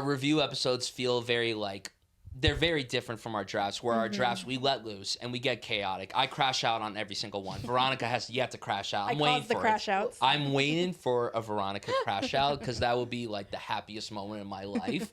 S3: review episodes feel very like, they're very different from our drafts, where our drafts, we let loose and we get chaotic. I crash out on every single one. Veronica has yet to crash out. I'm waiting for
S4: crash outs.
S3: I'm waiting for a Veronica crash out, because that would be like the happiest moment in my life.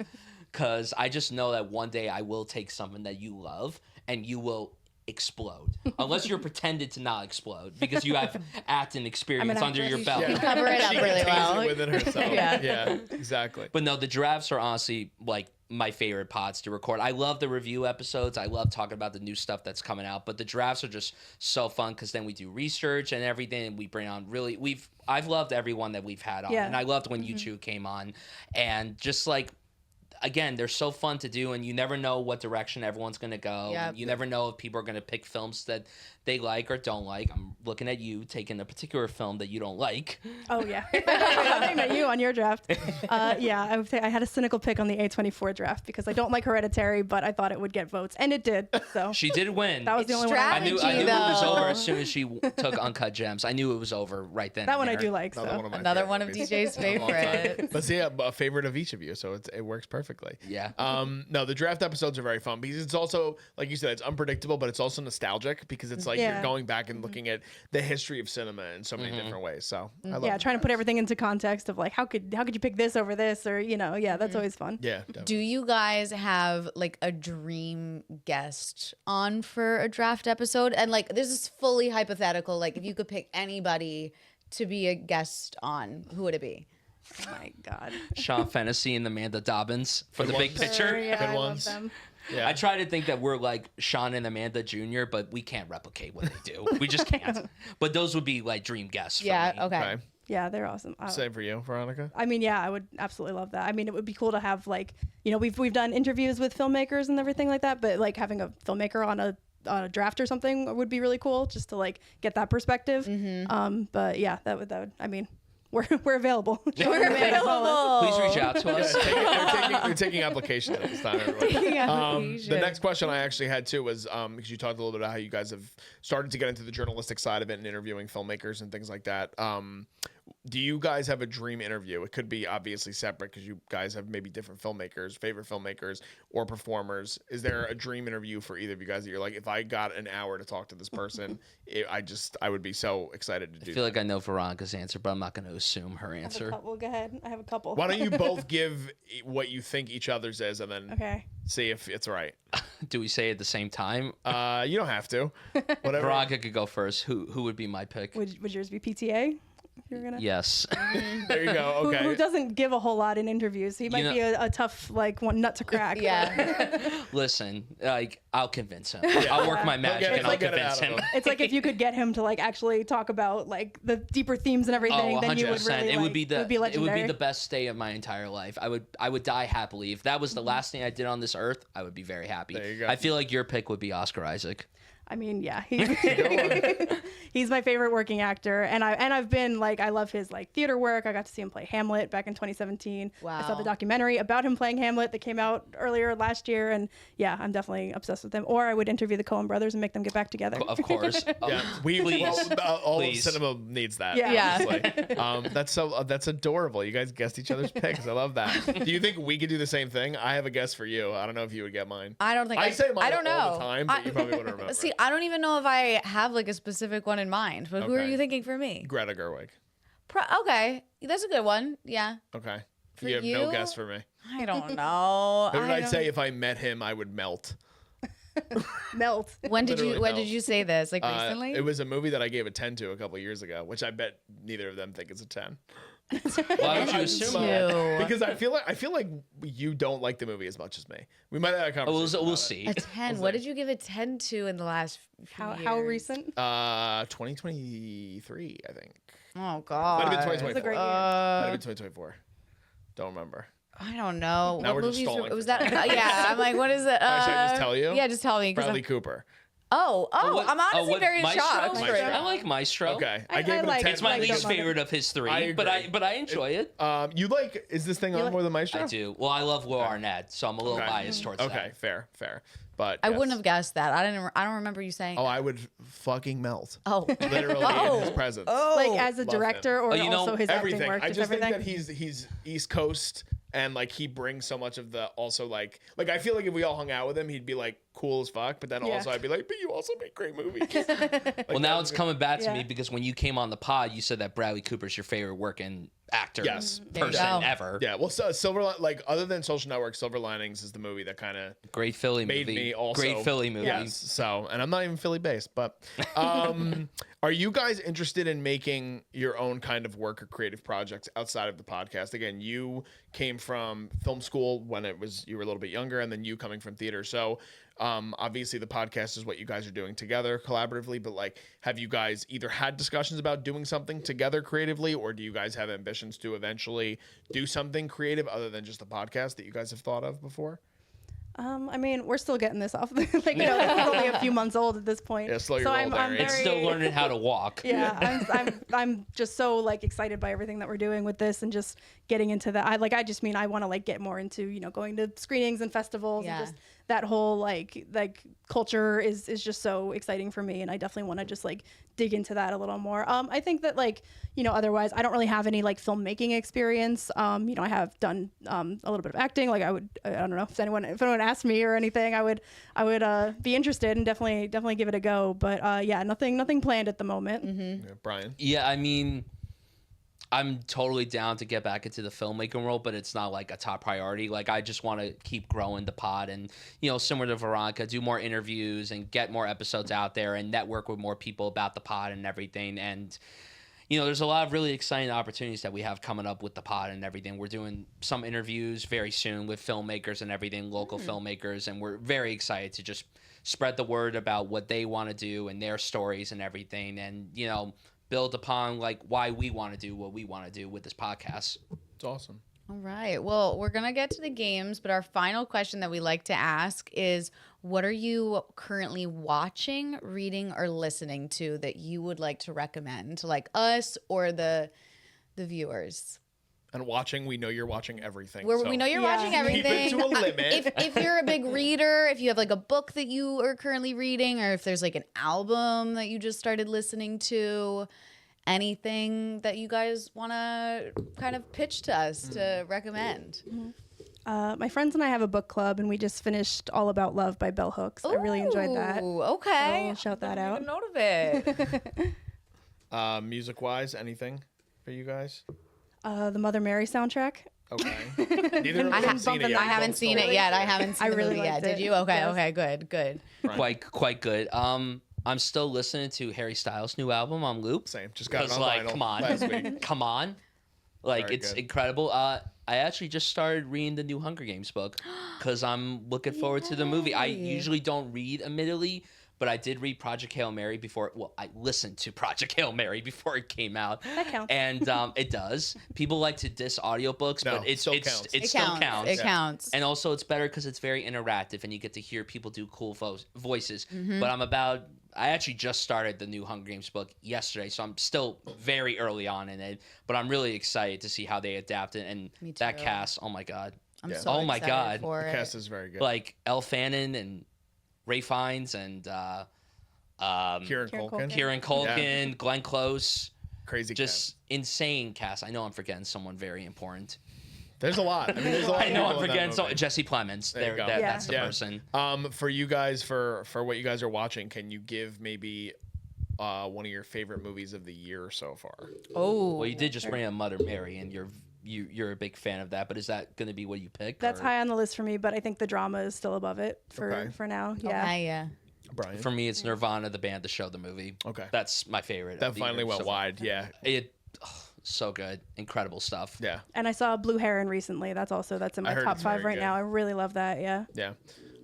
S3: Because I just know that one day I will take something that you love and you will explode. Unless you're pretended to not explode because you have acting experience under your belt.
S2: You cover it up
S1: She
S2: really
S1: contains
S2: well.
S1: it within herself.
S2: Yeah.
S1: Yeah, exactly.
S3: But no, the drafts are honestly like my favorite pods to record. I love the review episodes. I love talking about the new stuff that's coming out. But the drafts are just so fun because then we do research and everything. And we bring on I've loved everyone that we've had on.
S4: Yeah.
S3: And I loved when you two came on. And just like, again, they're so fun to do, and you never know what direction everyone's going to go.
S2: Yep.
S3: You never know if people are going to pick films that they like or don't like. I'm looking at you taking a particular film that you don't like.
S4: Oh yeah, I'm looking at you on your draft. Yeah, I would say I had a cynical pick on the A24 draft because I don't like Hereditary, but I thought it would get votes, and it did. So
S3: She did win.
S4: that was the only one.
S3: I knew
S2: strategy,
S3: it was
S2: though.
S3: over as soon as she took Uncut Gems. I knew it was over right then.
S4: That
S3: and
S4: one I
S3: there.
S4: do like. So.
S1: Another one of my
S2: Another
S1: favorite
S2: one of
S1: movies
S2: DJ's
S1: of all time.
S2: favorites.
S1: But see, a favorite of each of you, so it works perfectly.
S3: Yeah.
S1: No, the draft episodes are very fun because it's also, like you said, it's unpredictable, but it's also nostalgic because it's like
S4: Yeah.
S1: you're going back and looking at the history of cinema in so many different ways. So I love
S4: Yeah,
S1: it.
S4: trying to put everything into context of like how could you pick this over this, or that's always fun.
S1: Yeah, definitely.
S2: Do you guys have like a dream guest on for a draft episode? And like, this is fully hypothetical. Like, if you could pick anybody to be a guest on, who would it be?
S4: Oh my God.
S3: Sean Fennessy and Amanda Dobbins for the big
S1: ones.
S3: picture.
S4: Yeah,
S1: Good
S4: I
S1: ones.
S4: love them.
S1: Yeah.
S3: I try to think that we're like Sean and Amanda Jr., but we can't replicate what they do. We just can't. But those would be like dream guests for
S2: Yeah.
S3: me.
S2: Okay.
S1: Okay.
S4: Yeah, they're awesome.
S1: Same for you, Veronica.
S4: I mean, yeah, I would absolutely love that. I mean, it would be cool to have like, we've done interviews with filmmakers and everything like that, but like having a filmmaker on a draft or something would be really cool just to like get that perspective. But yeah, that would. I mean, we're available.
S2: We're available.
S3: Please reach out to us.
S1: They're taking applications at this time. Everybody.
S2: Applications.
S1: The next question I actually had too was because you talked a little bit about how you guys have started to get into the journalistic side of it and interviewing filmmakers and things like that. Do you guys have a dream interview? It could be obviously separate because you guys have maybe different filmmakers, favorite filmmakers, or performers. Is there a dream interview for either of you guys that you're like, if I got an hour to talk to this person, I would be so excited to do
S3: I feel
S1: that.
S3: like I know Veronica's answer, but I'm not going to assume her answer.
S4: Well, go ahead. I have a couple.
S1: Why don't you both give what you think each other's is, and then
S4: Okay.
S1: see if it's right.
S3: Do we say it at the same time?
S1: You don't have to. Whatever.
S3: Veronica could go first. Who would be my pick?
S4: Would yours be PTA? If you're gonna.
S3: Yes.
S1: There you go. Okay.
S4: Who doesn't give a whole lot in interviews? He might
S3: know-
S4: be a tough one nut to crack.
S2: Yeah.
S3: Listen, like I'll convince him. I'll work my magic
S1: get it.
S3: and I'll
S1: Like, get it
S3: convince
S1: out of
S3: him.
S1: him.
S4: It's like if you could get him to like actually talk about like the deeper themes and everything,
S3: Oh,
S4: then you
S3: 100%.
S4: would really.
S3: It would be
S4: it would be legendary.
S3: the best day of my entire life. I would die happily. If that was the last thing I did on this earth, I would be very happy.
S1: There you go.
S3: I feel like your pick would be Oscar Isaac.
S4: I mean, yeah, he's my favorite working actor, and I've been like, I love his like theater work. I got to see him play Hamlet back in 2017. I saw
S2: Wow.
S4: the documentary about him playing Hamlet that came out earlier last year, and yeah, I'm definitely obsessed with him. Or I would interview the Coen brothers and make them get back together.
S3: Of course.
S1: Yeah,
S3: Please.
S1: all
S3: Please.
S1: of cinema needs that.
S4: Yeah.
S1: Honestly. That's adorable. You guys guessed each other's picks. I love that. Do you think we could do the same thing? I have a guess for you. I don't know if you would get mine.
S2: I don't think
S1: I say mine
S2: I don't know.
S1: all the time, but you probably wouldn't remember.
S2: See, I don't even know if I have like a specific one in mind. But who are
S1: Okay.
S2: you thinking for me?
S1: Greta Gerwig.
S2: Okay, that's a good one. Yeah.
S1: Okay.
S2: For
S1: You have no
S2: you?
S1: guess for me.
S2: I don't know.
S1: What did I
S2: don't-
S1: say? If I met him, I would melt.
S4: Melt.
S2: When did
S1: Literally
S2: when
S1: melt.
S2: did you say this? Like recently?
S1: It was a movie that I gave a 10 to a couple years ago, which I bet neither of them think it's a 10.
S3: Why would you assume that?
S2: Two.
S1: Because I feel like you don't like the movie as much as me. We might have a conversation.
S3: We'll
S1: about
S3: see.
S2: A 10. What did you give a 10 to in the last few
S4: How
S2: years?
S4: recent?
S1: it. 2023, I think.
S2: Oh
S1: Might
S2: god.
S1: have been
S4: That's
S1: 2024.
S4: a great year.
S1: Might have been 2024. Don't remember.
S2: I don't know.
S1: Now
S2: What
S1: we're just
S2: movies
S1: stalling
S2: was
S1: for
S2: that?
S1: time.
S2: Yeah, I'm like, what is it?
S1: Should I just tell you?
S2: Yeah, just tell me. 'Cause
S1: Bradley
S2: I'm,
S1: Cooper.
S2: I'm honestly
S3: what,
S2: very
S3: Maestro?
S2: shocked. for
S1: Maestro.
S2: it.
S3: I like Maestro.
S1: Okay.
S4: I
S1: gave it a
S4: like-
S1: 10.
S3: It's my
S4: Like,
S3: least
S4: don't love it.
S3: favorite of his three,
S1: I
S3: but
S1: agree.
S3: I enjoy it.
S1: You like, is this thing on
S4: like-
S1: more than Maestro?
S3: I do. Well, I love Will Arnett, so I'm a little
S1: Okay.
S3: biased towards
S1: Okay,
S3: that.
S1: fair. But
S2: I
S1: yes.
S2: wouldn't have guessed that. I don't remember you saying.
S1: Oh, I would fucking melt.
S2: Oh.
S1: Literally in his presence.
S4: Like as a
S1: Love
S4: director, or
S3: you know,
S4: also his acting
S1: Everything.
S4: work,
S1: I just think
S4: everything.
S1: that he's East Coast and like he brings so much of the also like I feel like if we all hung out with him, he'd be like cool as fuck. But then
S4: Yeah.
S1: also I'd be like, but you also make great movies.
S3: Well, now it's coming back to me
S4: Yeah.
S3: because when you came on the pod, you said that Bradley Cooper's your favorite working actor
S1: Yes.
S2: There you
S3: person
S2: go.
S3: ever.
S1: Yeah, well, so like other than Social Network, Silver Linings is the movie that kind of
S3: Great Philly
S1: made
S3: movie.
S1: me also
S3: Great Philly movie.
S1: Yes. So, and I'm not even Philly based, but are you guys interested in making your own kind of work or creative projects outside of the podcast? Again, you came from film school when you were a little bit younger, and then you coming from theater. So, obviously the podcast is what you guys are doing together collaboratively, but like, have you guys either had discussions about doing something together creatively, or do you guys have ambitions to eventually do something creative other than just the podcast that you guys have thought of before?
S4: I mean, we're still getting this off. Like, you know, it's only a few months old at this point.
S1: Yeah, slow your
S4: so
S1: roll
S4: I'm
S1: there,
S4: very,
S3: It's still learning how to walk.
S4: Yeah, I'm just so like excited by everything that we're doing with this and just getting into that. I want to like get more into, you know, going to screenings and festivals
S2: Yeah.
S4: and just that whole like culture is just so exciting for me, and I definitely want to just like dig into that a little more. I think that like, you know, otherwise I don't really have any like filmmaking experience. You know, I have done a little bit of acting. Like I don't know if anyone asked me or anything, I would be interested and definitely give it a go. But yeah, nothing planned at the moment.
S1: Yeah, Brian?
S3: Yeah, I mean, I'm totally down to get back into the filmmaking world, but it's not like a top priority. Like, I just want to keep growing the pod and, you know, similar to Veronica, do more interviews and get more episodes out there and network with more people about the pod and everything. And, you know, there's a lot of really exciting opportunities that we have coming up with the pod and everything. We're doing some interviews very soon with filmmakers and everything, local filmmakers, and we're very excited to just spread the word about what they want to do and their stories and everything, and, you know, build upon like why we want to do what we want to do with this podcast.
S1: It's awesome.
S2: All right. Well, we're going to get to the games, but our final question that we like to ask is, what are you currently watching, reading, or listening to that you would like to recommend to like us or the viewers?
S1: And watching, we know you're watching everything.
S2: We know you're
S4: Yeah.
S2: watching
S4: Keep it
S2: everything.
S1: to a limit.
S2: If you're a big reader, if you have like a book that you are currently reading, or if there's like an album that you just started listening to, anything that you guys want to kind of pitch to us to recommend?
S4: My friends and I have a book club, and we just finished All About Love by Bell Hooks. I really enjoyed that.
S2: Ooh, okay.
S4: So I'll shout that out.
S2: Make a note of it.
S1: Music-wise, anything for you guys?
S4: The Mother Mary soundtrack.
S1: Okay. Neither of us have seen it yet.
S2: I haven't seen it yet. I haven't seen
S4: I
S2: the
S4: really
S2: movie yet.
S4: liked
S2: Did
S4: it.
S2: you? Okay.
S4: Yes.
S2: Okay. Good.
S3: Quite good. I'm still listening to Harry Styles' new album on loop.
S1: Same. Just got it
S3: Because
S1: on
S3: like,
S1: vinyl
S3: come on,
S1: last week.
S3: come on, like
S1: Very
S3: it's
S1: good.
S3: incredible. I actually just started reading the new Hunger Games book because I'm looking forward to the movie. I usually don't read, admittedly, but I did read Project Hail Mary before. Well, I listened to Project Hail Mary before it came out.
S4: That counts.
S3: And it does. People like to diss audiobooks,
S1: No,
S3: but it
S1: still
S3: still
S1: counts.
S3: counts. It
S2: It
S3: still
S2: counts.
S3: counts.
S2: It counts.
S3: And also, it's better because it's very interactive, and you get to hear people do cool voices.
S2: Mm-hmm.
S3: But I actually just started the new Hunger Games book yesterday, so I'm still very early on in it. But I'm really excited to see how they adapt it, and
S2: Me
S3: that
S2: too.
S3: cast. Oh my god!
S2: I'm
S1: Yeah.
S2: so
S3: Oh my
S2: excited
S3: God.
S2: for
S1: The
S2: it.
S1: cast is very good.
S3: Like Elle Fanning and Ray Fiennes and
S1: Kieran Culkin.
S3: Kieran Culkin, Glenn Close.
S1: Crazy
S3: Just insane cast. I know I'm forgetting someone very important.
S1: There's a lot. I mean, there's a lot.
S3: I know
S1: of
S3: I'm
S1: people in that
S3: forgetting
S1: movie.
S3: Jesse Plemons.
S1: There you go.
S4: Yeah.
S3: That's the
S1: Yeah.
S3: person.
S1: For you guys, for what you guys are watching, can you give maybe one of your favorite movies of the year so far?
S2: Oh.
S3: Well, you did just bring up Mother Mary, and you're a big fan of that. But is that going to be what you pick?
S4: That's
S3: or-
S4: high on the list for me, but I think the drama is still above it
S1: Okay.
S4: for now. Yeah.
S2: Okay, yeah.
S1: Brian.
S3: For me, it's Nirvana, the band, the show, the movie.
S1: Okay.
S3: That's my favorite.
S1: That
S3: of the
S1: finally
S3: year
S1: went
S3: so far.
S1: wide. Yeah.
S3: So good, incredible stuff.
S1: Yeah.
S4: And I saw Blue Heron recently. That's in
S1: I
S4: my
S1: heard
S4: top
S1: it's
S4: 5
S1: very
S4: right
S1: good.
S4: now. I really love that. Yeah.
S1: Yeah.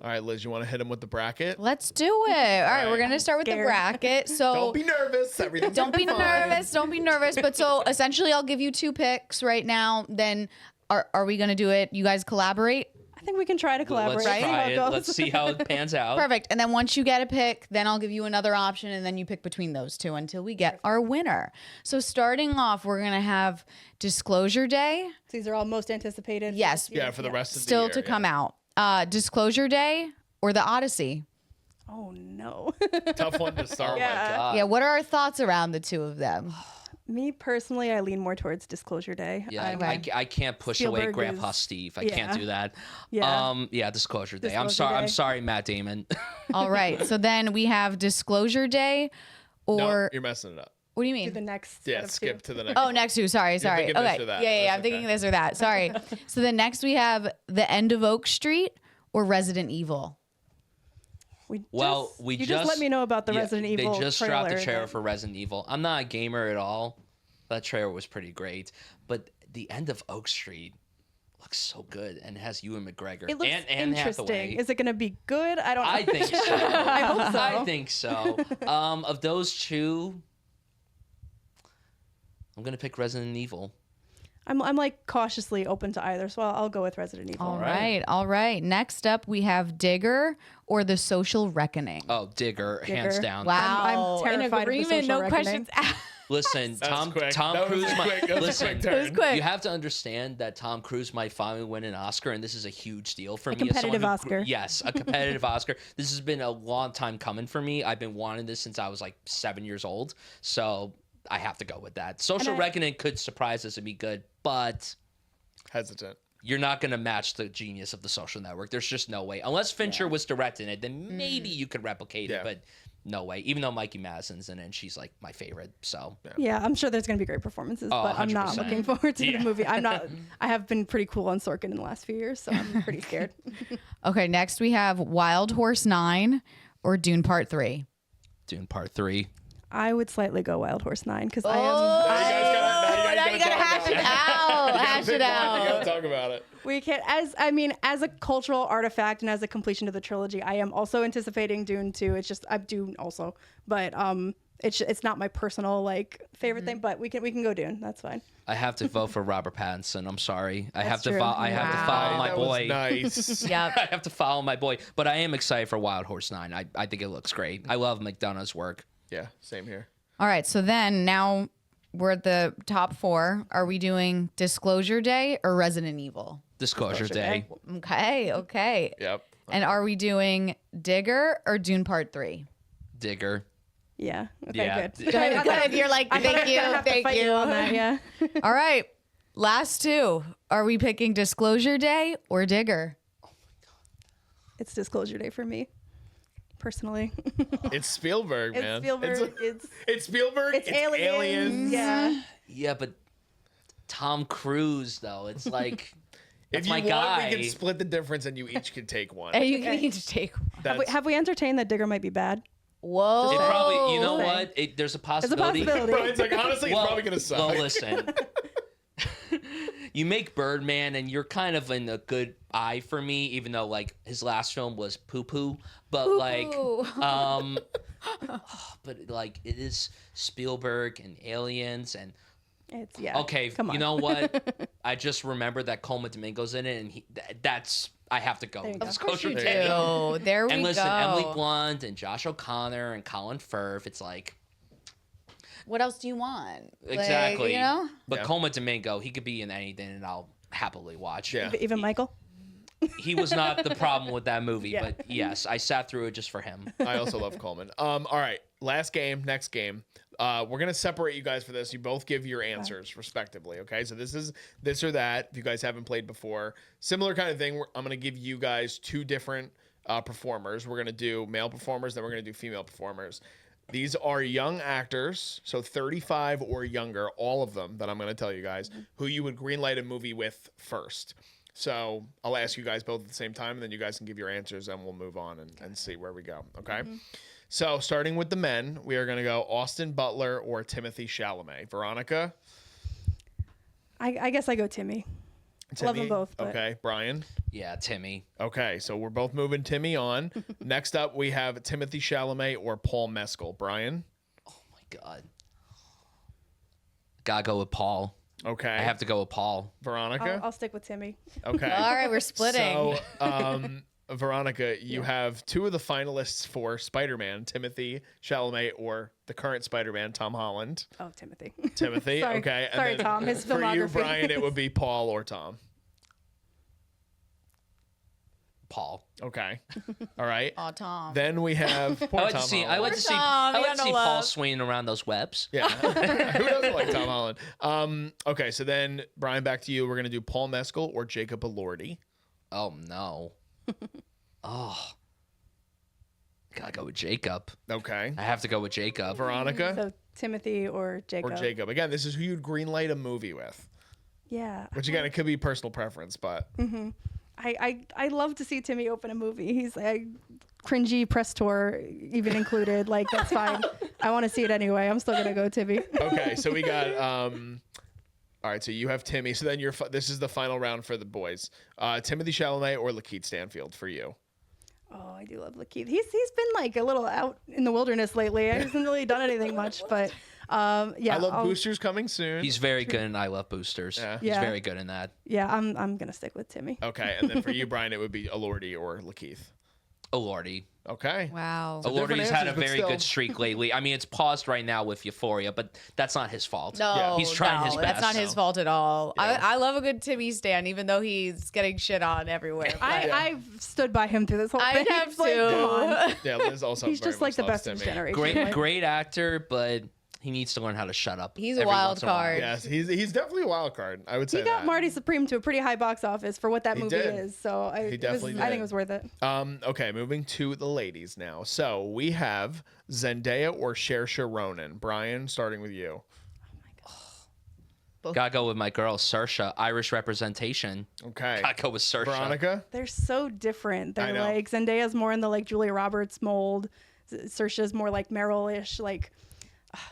S1: All right, Liz, you want to hit him with the bracket?
S2: Let's do it. All right, we're gonna start with the
S4: Scared.
S2: bracket. So
S1: Don't be nervous. Everything's
S2: don't be
S1: gonna fine.
S2: nervous. Don't be nervous. But so essentially, I'll give you 2 picks right now. Then, are we gonna do it? You guys collaborate.
S4: I think we can try to collaborate.
S3: Let's
S4: see how
S3: try
S4: it
S3: it.
S4: goes.
S3: Let's see how it pans out.
S2: Perfect. And then once you get a pick, then I'll give you another option, and then you pick between those 2 until we get our winner. So starting off, we're gonna have Disclosure Day.
S4: These are all most anticipated. for
S2: Yes.
S4: this year.
S1: Yeah, for the rest of the
S2: Still
S1: year.
S2: to come out. Disclosure Day or The Odyssey.
S4: Oh no.
S1: Tough one to
S3: Oh
S1: start
S3: my
S4: Yeah.
S3: god.
S2: Yeah. What are our thoughts around the 2 of them?
S4: Me personally, I lean more towards Disclosure Day.
S3: Yeah,
S2: Okay.
S3: I can't push away
S4: Spielberg
S3: Grandpa
S4: is-
S3: Steve. I
S4: yeah.
S3: can't do that.
S4: Yeah.
S3: Disclosure Day.
S4: Disclosure
S3: I'm
S4: Day.
S3: sorry, Matt Damon.
S2: All right. So then we have Disclosure Day
S1: No,
S2: or
S1: you're messing it up.
S2: what do you
S4: Do the
S2: mean?
S4: next.
S1: Yeah,
S4: set of
S1: skip
S4: 2.
S1: to the next.
S2: Oh, next 2. Sorry.
S1: thinking this
S2: Okay.
S1: or that.
S2: Yeah.
S1: That's
S2: I'm thinking
S1: okay.
S2: this or that. Sorry. So then next we have The End of Oak Street or Resident Evil.
S4: We
S3: Well,
S4: just,
S3: we
S4: you
S3: just
S4: let me know about the
S3: yeah,
S4: Resident Evil.
S3: They just dropped the
S4: trailer
S3: trailer
S4: that-
S3: for Resident Evil. I'm not a gamer at all. That trailer was pretty great, but the end of Oak Street looks so good and has Ewan McGregor
S4: It looks
S3: and
S4: interesting.
S3: Hathaway.
S4: Is it going to be good? I don't know.
S3: I think so.
S4: I hope so.
S3: I think so. Of those 2, I'm gonna pick Resident Evil.
S4: I'm like cautiously open to either, so I'll go with Resident Evil.
S2: All
S3: right.
S2: right. All right. Next up we have Digger or The Social Reckoning.
S3: Oh, Digger, hands
S4: Digger.
S3: down.
S2: Wow.
S4: I'm terrified of The
S2: agreement,
S4: Social
S2: no
S4: Reckoning.
S2: questions asked.
S3: Listen,
S1: That was
S3: Tom
S1: quick.
S3: Tom
S1: That was
S3: Cruise
S1: a
S3: might
S1: quick- that was a
S3: listen.
S1: quick turn.
S2: It was quick.
S3: You have to understand that Tom Cruise might finally win an Oscar, and this is a huge deal for me. as
S4: competitive
S3: someone
S4: Oscar.
S3: Yes, a competitive Oscar. This has been a long time coming for me. I've been wanting this since I was like 7 years old, so I have to go with that. Social
S4: I-
S3: Reckoning could surprise us and be good, but
S1: Hesitant.
S3: you're not going to match the genius of The Social Network. There's just no way. Unless Fincher was directing it, then maybe you could replicate
S1: Yeah.
S3: it, but no way. Even though Mikey Madison's in it, and she's like my favorite, so.
S4: Yeah, I'm sure there's going to be great performances,
S3: Oh,
S4: but I'm not
S3: 100%.
S4: looking forward to
S3: Yeah.
S4: the movie. I have been pretty cool on Sorkin in the last few years, so I'm pretty scared.
S2: Okay, next we have Wild Horse 9 or Dune Part 3.
S3: Dune Part 3.
S4: I would slightly go Wild Horse 9 because I am.
S2: Now you gotta hash it out. Hash it
S1: You
S2: out.
S1: gotta talk about it.
S4: We can, as a cultural artifact and as a completion of the trilogy, I am also anticipating Dune 2. It's just I'm Dune also, but it's not my personal like favorite thing. But we can go Dune. That's fine.
S3: I have to vote for Robert Pattinson. I'm sorry. I have to
S4: true.
S3: I have to follow
S2: Wow.
S3: my
S1: That was
S3: boy.
S1: nice.
S2: Yep.
S3: I have to follow my boy. But I am excited for Wild Horse 9. I think it looks great. I love McDonough's work.
S1: Yeah, same here.
S2: All right, so then now we're at the top 4. Are we doing Disclosure Day or Resident Evil?
S3: Disclosure Day.
S2: Okay.
S1: Yep.
S2: And are we doing Digger or Dune Part 3?
S3: Digger.
S4: Yeah. Okay,
S3: Yeah.
S4: good.
S2: Good. You're like, thank you, thank you.
S4: On that, yeah.
S2: All right, last two. Are we picking Disclosure Day or Digger?
S4: It's Disclosure Day for me, personally.
S1: It's Spielberg,
S4: It's
S1: man.
S4: Spielberg.
S1: It's Spielberg.
S4: It's aliens. Yeah.
S3: Yeah, but Tom Cruise though, it's like
S1: If
S3: that's
S1: you
S3: my
S1: want,
S3: guy.
S1: we can split the difference, and you each can take one.
S2: And you can each take.
S1: That's-
S4: Have we entertained that Digger might be bad?
S2: Whoa.
S3: It probably, you know
S4: Thing.
S3: what? There's a
S4: It's a
S3: possibility.
S4: possibility.
S1: Brian's like, honestly, it's probably gonna suck.
S3: Well, listen. You make Birdman, and you're kind of in a good eye for me, even though like his last film was poo poo. But like, but like it is Spielberg and aliens and.
S4: It's
S3: Okay,
S4: Come on.
S3: you know what? I just remembered that Colman Domingo's in it, and that's I have to go.
S4: There you go.
S2: Of course you
S3: Disclosure Day.
S2: do. There we
S3: And listen,
S2: go.
S3: Emily Blunt and Josh O'Connor and Colin Firth. It's like
S2: What else do you want?
S3: exactly,
S2: Like, you know?
S3: But
S1: Yeah.
S3: Colman Domingo, he could be in anything, and I'll happily watch.
S1: Yeah.
S4: Even Michael.
S3: He was not the problem with that movie,
S4: Yeah.
S3: but yes, I sat through it just for him.
S1: I also love Coleman. All right, last game, next game. We're gonna separate you guys for this. You both give your answers respectively. Okay, so this is this or that. If you guys haven't played before, similar kind of thing. I'm gonna give you guys two different performers. We're gonna do male performers, then we're gonna do female performers. These are young actors, so 35 or younger, all of them that I'm gonna tell you guys who you would greenlight a movie with first. So I'll ask you guys both at the same time, and then you guys can give your answers, and we'll move on and see where we go. Okay. So starting with the men, we are going to go Austin Butler or Timothy Chalamet. Veronica?
S4: I guess I go Timmy. Love them both, but-
S1: Okay. Brian?
S3: Yeah, Timmy.
S1: Okay. So we're both moving Timmy on. Next up, we have Timothy Chalamet or Paul Mescal. Brian?
S3: Oh my god. Gotta go with Paul.
S1: Okay.
S3: I have to go with Paul.
S1: Veronica?
S4: I'll stick with Timmy.
S1: Okay.
S2: All right, we're splitting.
S1: So, Veronica, you have two of the finalists for Spider-Man, Timothy Chalamet or the current Spider-Man, Tom Holland.
S4: Oh, Timothy.
S1: Timothy,
S4: Sorry.
S1: okay.
S4: Sorry,
S1: then
S4: Tom. His
S1: for you,
S4: filmography.
S1: Brian, it would be Paul or Tom.
S3: Paul.
S1: Okay. All right.
S2: Aw, Tom.
S1: Then we have poor
S3: I like
S1: Tom
S3: to see.
S1: Holland.
S3: I like to see.
S2: Tom,
S3: I
S2: you
S3: like
S2: got
S3: to
S2: no
S3: see Paul
S2: love.
S3: swinging around those webs.
S1: Yeah. Who doesn't like Tom Holland? Okay, so then Brian, back to you. We're gonna do Paul Mescal or Jacob Elordi.
S3: Oh no. Oh. Gotta go with Jacob.
S1: Okay.
S3: I have to go with Jacob.
S1: Veronica
S4: So Timothy or Jacob.
S1: or Jacob. Again, this is who you'd greenlight a movie with.
S4: Yeah.
S1: Which again, it could be personal preference, but
S4: I love to see Timmy open a movie. He's like cringy press tour even included. Like that's fine. I want to see it anyway. I'm still gonna go Timmy.
S1: okay. So we got. All right, so you have Timmy. So then this is the final round for the boys. Timothy Chalamet or Lakeith Stanfield for you.
S4: Oh, I do love Lakeith. He's been like a little out in the wilderness lately. He hasn't really done anything much, but yeah.
S1: I love Boosters coming soon.
S3: He's very good in I Love Boosters.
S1: Yeah.
S3: He's
S4: Yeah.
S3: very good in that.
S4: Yeah, I'm gonna stick with Timmy.
S1: Okay, and then for you, Brian, it would be Elordi or Lakeith.
S3: Oh lordy.
S1: Okay.
S2: Wow.
S3: Elordi's had a
S1: answers, but
S3: very
S1: still.
S3: good streak lately. I mean, it's paused right now with Euphoria, but that's not his fault.
S2: No,
S1: Yeah.
S3: He's trying his
S2: That's
S3: best,
S2: not his
S3: so.
S2: fault at all.
S1: Yeah.
S2: I love a good Timmy stan, even though he's getting shit on everywhere. but
S4: I've stood by him through this whole
S2: I'd
S4: thing.
S2: have
S4: It's like, come on.
S2: to.
S1: Yeah, Liz also.
S4: He's
S1: very
S4: just like
S1: much
S4: the
S1: loves
S4: best in his
S1: Timmy.
S4: generation.
S3: Great,
S4: Like,
S3: great actor, but he needs to learn how to shut up.
S2: He's a
S3: every
S2: wild
S3: once in a while.
S2: card.
S1: Yes, he's definitely a wild card. I would say
S4: He got
S1: that.
S4: Marty Supreme to a pretty high box office for what that
S1: He
S4: movie
S1: did.
S4: is. So
S1: He definitely
S4: I
S1: did.
S4: think it was worth it.
S1: Okay, moving to the ladies now. So we have Zendaya or Saoirse Ronan. Brian, starting with you.
S3: Gotta go with my girl, Saoirse. Irish representation.
S1: Okay.
S3: Gotta go with Saoirse.
S1: Veronica.
S4: They're so different.
S1: I
S4: They're
S1: know.
S4: like Zendaya's more in the like Julia Roberts mold. Saoirse's more like Meryl-ish. Like,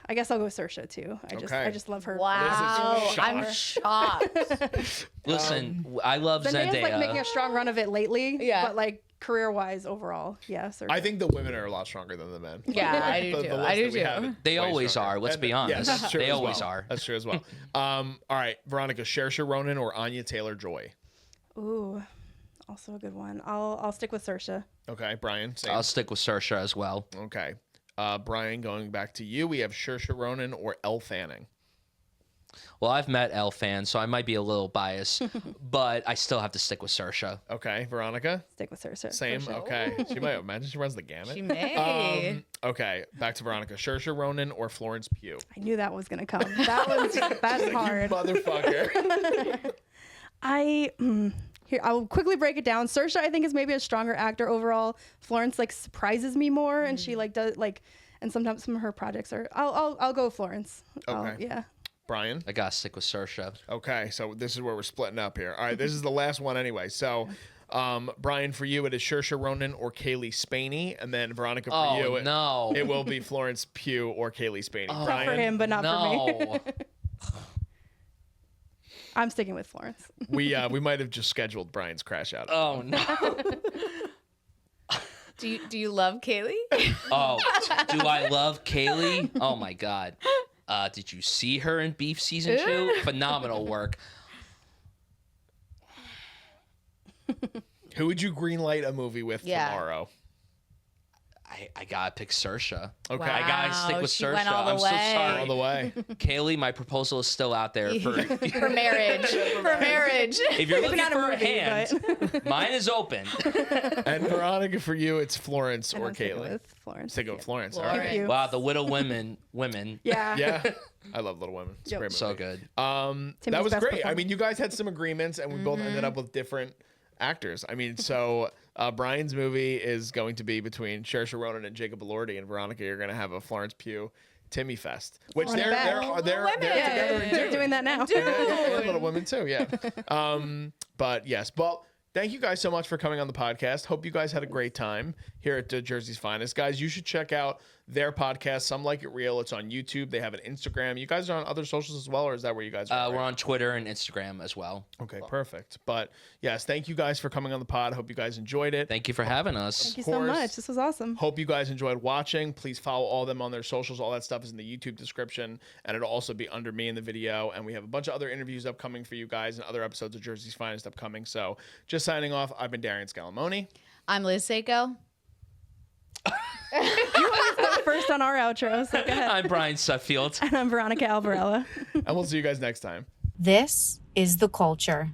S4: I guess I'll go with Saoirse too. I
S1: Okay.
S4: just love her.
S2: Wow.
S1: This is
S2: I'm shocked.
S3: Listen, I love
S4: Zendaya's
S3: Zendaya.
S4: like making a strong run of it lately.
S2: Yeah.
S4: But like career-wise overall, yeah, Saoirse.
S1: I think the women are a lot stronger than the men.
S2: Yeah, I do
S1: The
S2: too.
S1: list
S2: I do
S1: that we have
S2: too.
S1: is
S3: They
S1: way
S3: always
S1: stronger.
S3: are, let's be
S1: Yes,
S3: honest.
S1: that's true
S3: They
S1: as
S3: always
S1: well.
S3: are.
S1: That's true as well. All right, Veronica, Saoirse Ronan or Anya Taylor-Joy.
S4: Ooh, also a good one. I'll stick with Saoirse.
S1: Okay, Brian. Same.
S3: I'll stick with Saoirse as well.
S1: Okay. Brian, going back to you, we have Saoirse Ronan or Elle Fanning.
S3: Well, I've met Elle fans, so I might be a little biased, but I still have to stick with Saoirse.
S1: Okay, Veronica.
S4: Stick with Saoirse.
S1: Same.
S4: for sure.
S1: Okay, she might imagine she runs the gamut.
S2: She may.
S1: Okay, back to Veronica. Saoirse Ronan or Florence Pugh?
S4: I knew that was gonna come. That's hard.
S1: Motherfucker.
S4: Here, I'll quickly break it down. Saoirse, I think, is maybe a stronger actor overall. Florence like surprises me more, and she like does like, and sometimes some of her projects are. I'll go Florence.
S1: Okay.
S4: Yeah.
S1: Brian.
S3: I gotta stick with Saoirse.
S1: Okay, so this is where we're splitting up here. All right, this is the last one anyway. So, Brian, for you, it is Saoirse Ronan or Kaylee Spaney, and then Veronica for you, it will be Florence Pugh or Kaylee Spaney.
S3: Oh,
S1: Brian,
S4: For him, but not for me.
S3: No.
S4: I'm sticking with Florence.
S1: we might have just scheduled Brian's crash out.
S3: Oh no.
S2: Do you love Kaylee?
S3: Oh, do I love Kaylee? Oh my God. Did you see her in Beef season 2? Phenomenal work.
S1: Who would you greenlight a movie with tomorrow?
S3: I gotta pick Saoirse.
S1: Okay.
S2: Wow.
S3: I gotta stick with
S2: She
S3: Saoirse.
S2: went all the
S3: I'm so
S2: way.
S3: sorry.
S1: All the way.
S3: Kaylee, my proposal is still out there for
S2: For marriage. For marriage.
S3: if you're looking
S4: not a
S3: for a
S4: movie,
S3: hand, mine is open.
S1: And Veronica, for you, it's Florence
S4: And
S1: or
S4: I'm sticking
S1: Kaylee.
S4: with Florence.
S1: Stick with Florence. All
S2: Florence.
S1: right.
S4: Thank you.
S3: Wow, the Widow Women.
S4: Yeah.
S1: Yeah. I love Little Women. It's a
S4: Yep.
S1: great movie.
S3: So good.
S1: That
S4: Timmy's
S1: was
S4: best
S1: great. I
S4: performance.
S1: mean, you guys had some agreements, and we both ended up with different actors. I mean, so Brian's movie is going to be between Saoirse Ronan and Jacob Elordi, and Veronica, you're going to have a Florence Pugh Timmy Fest, which
S4: On a
S1: they're
S4: bet.
S1: together in
S4: They're
S1: June.
S4: doing that now.
S1: And Little Women too, yeah. But yes, well, thank you guys so much for coming on the podcast. Hope you guys had a great time here at Jersey's Finest. Guys, you should check out their podcast, Some Like It Real. It's on YouTube. They have an Instagram. You guys are on other socials as well, or is that where you guys are?
S3: We're on Twitter and Instagram as well.
S1: Okay, perfect. But yes, thank you guys for coming on the pod. Hope you guys enjoyed it.
S3: Thank you for having us.
S4: Thank you so
S1: course.
S4: much. This was awesome.
S1: Hope you guys enjoyed watching. Please follow all of them on their socials. All that stuff is in the YouTube description, and it'll also be under me in the video. And we have a bunch of other interviews upcoming for you guys and other episodes of Jersey's Finest upcoming. So just signing off, I've been Darian Scalamoni.
S2: I'm Liz Seiko.
S4: First on our outro, so go ahead.
S3: I'm Bryan Sudfield.
S4: And I'm Veronica Albarella.
S1: And we'll see you guys next time.
S5: This is the culture.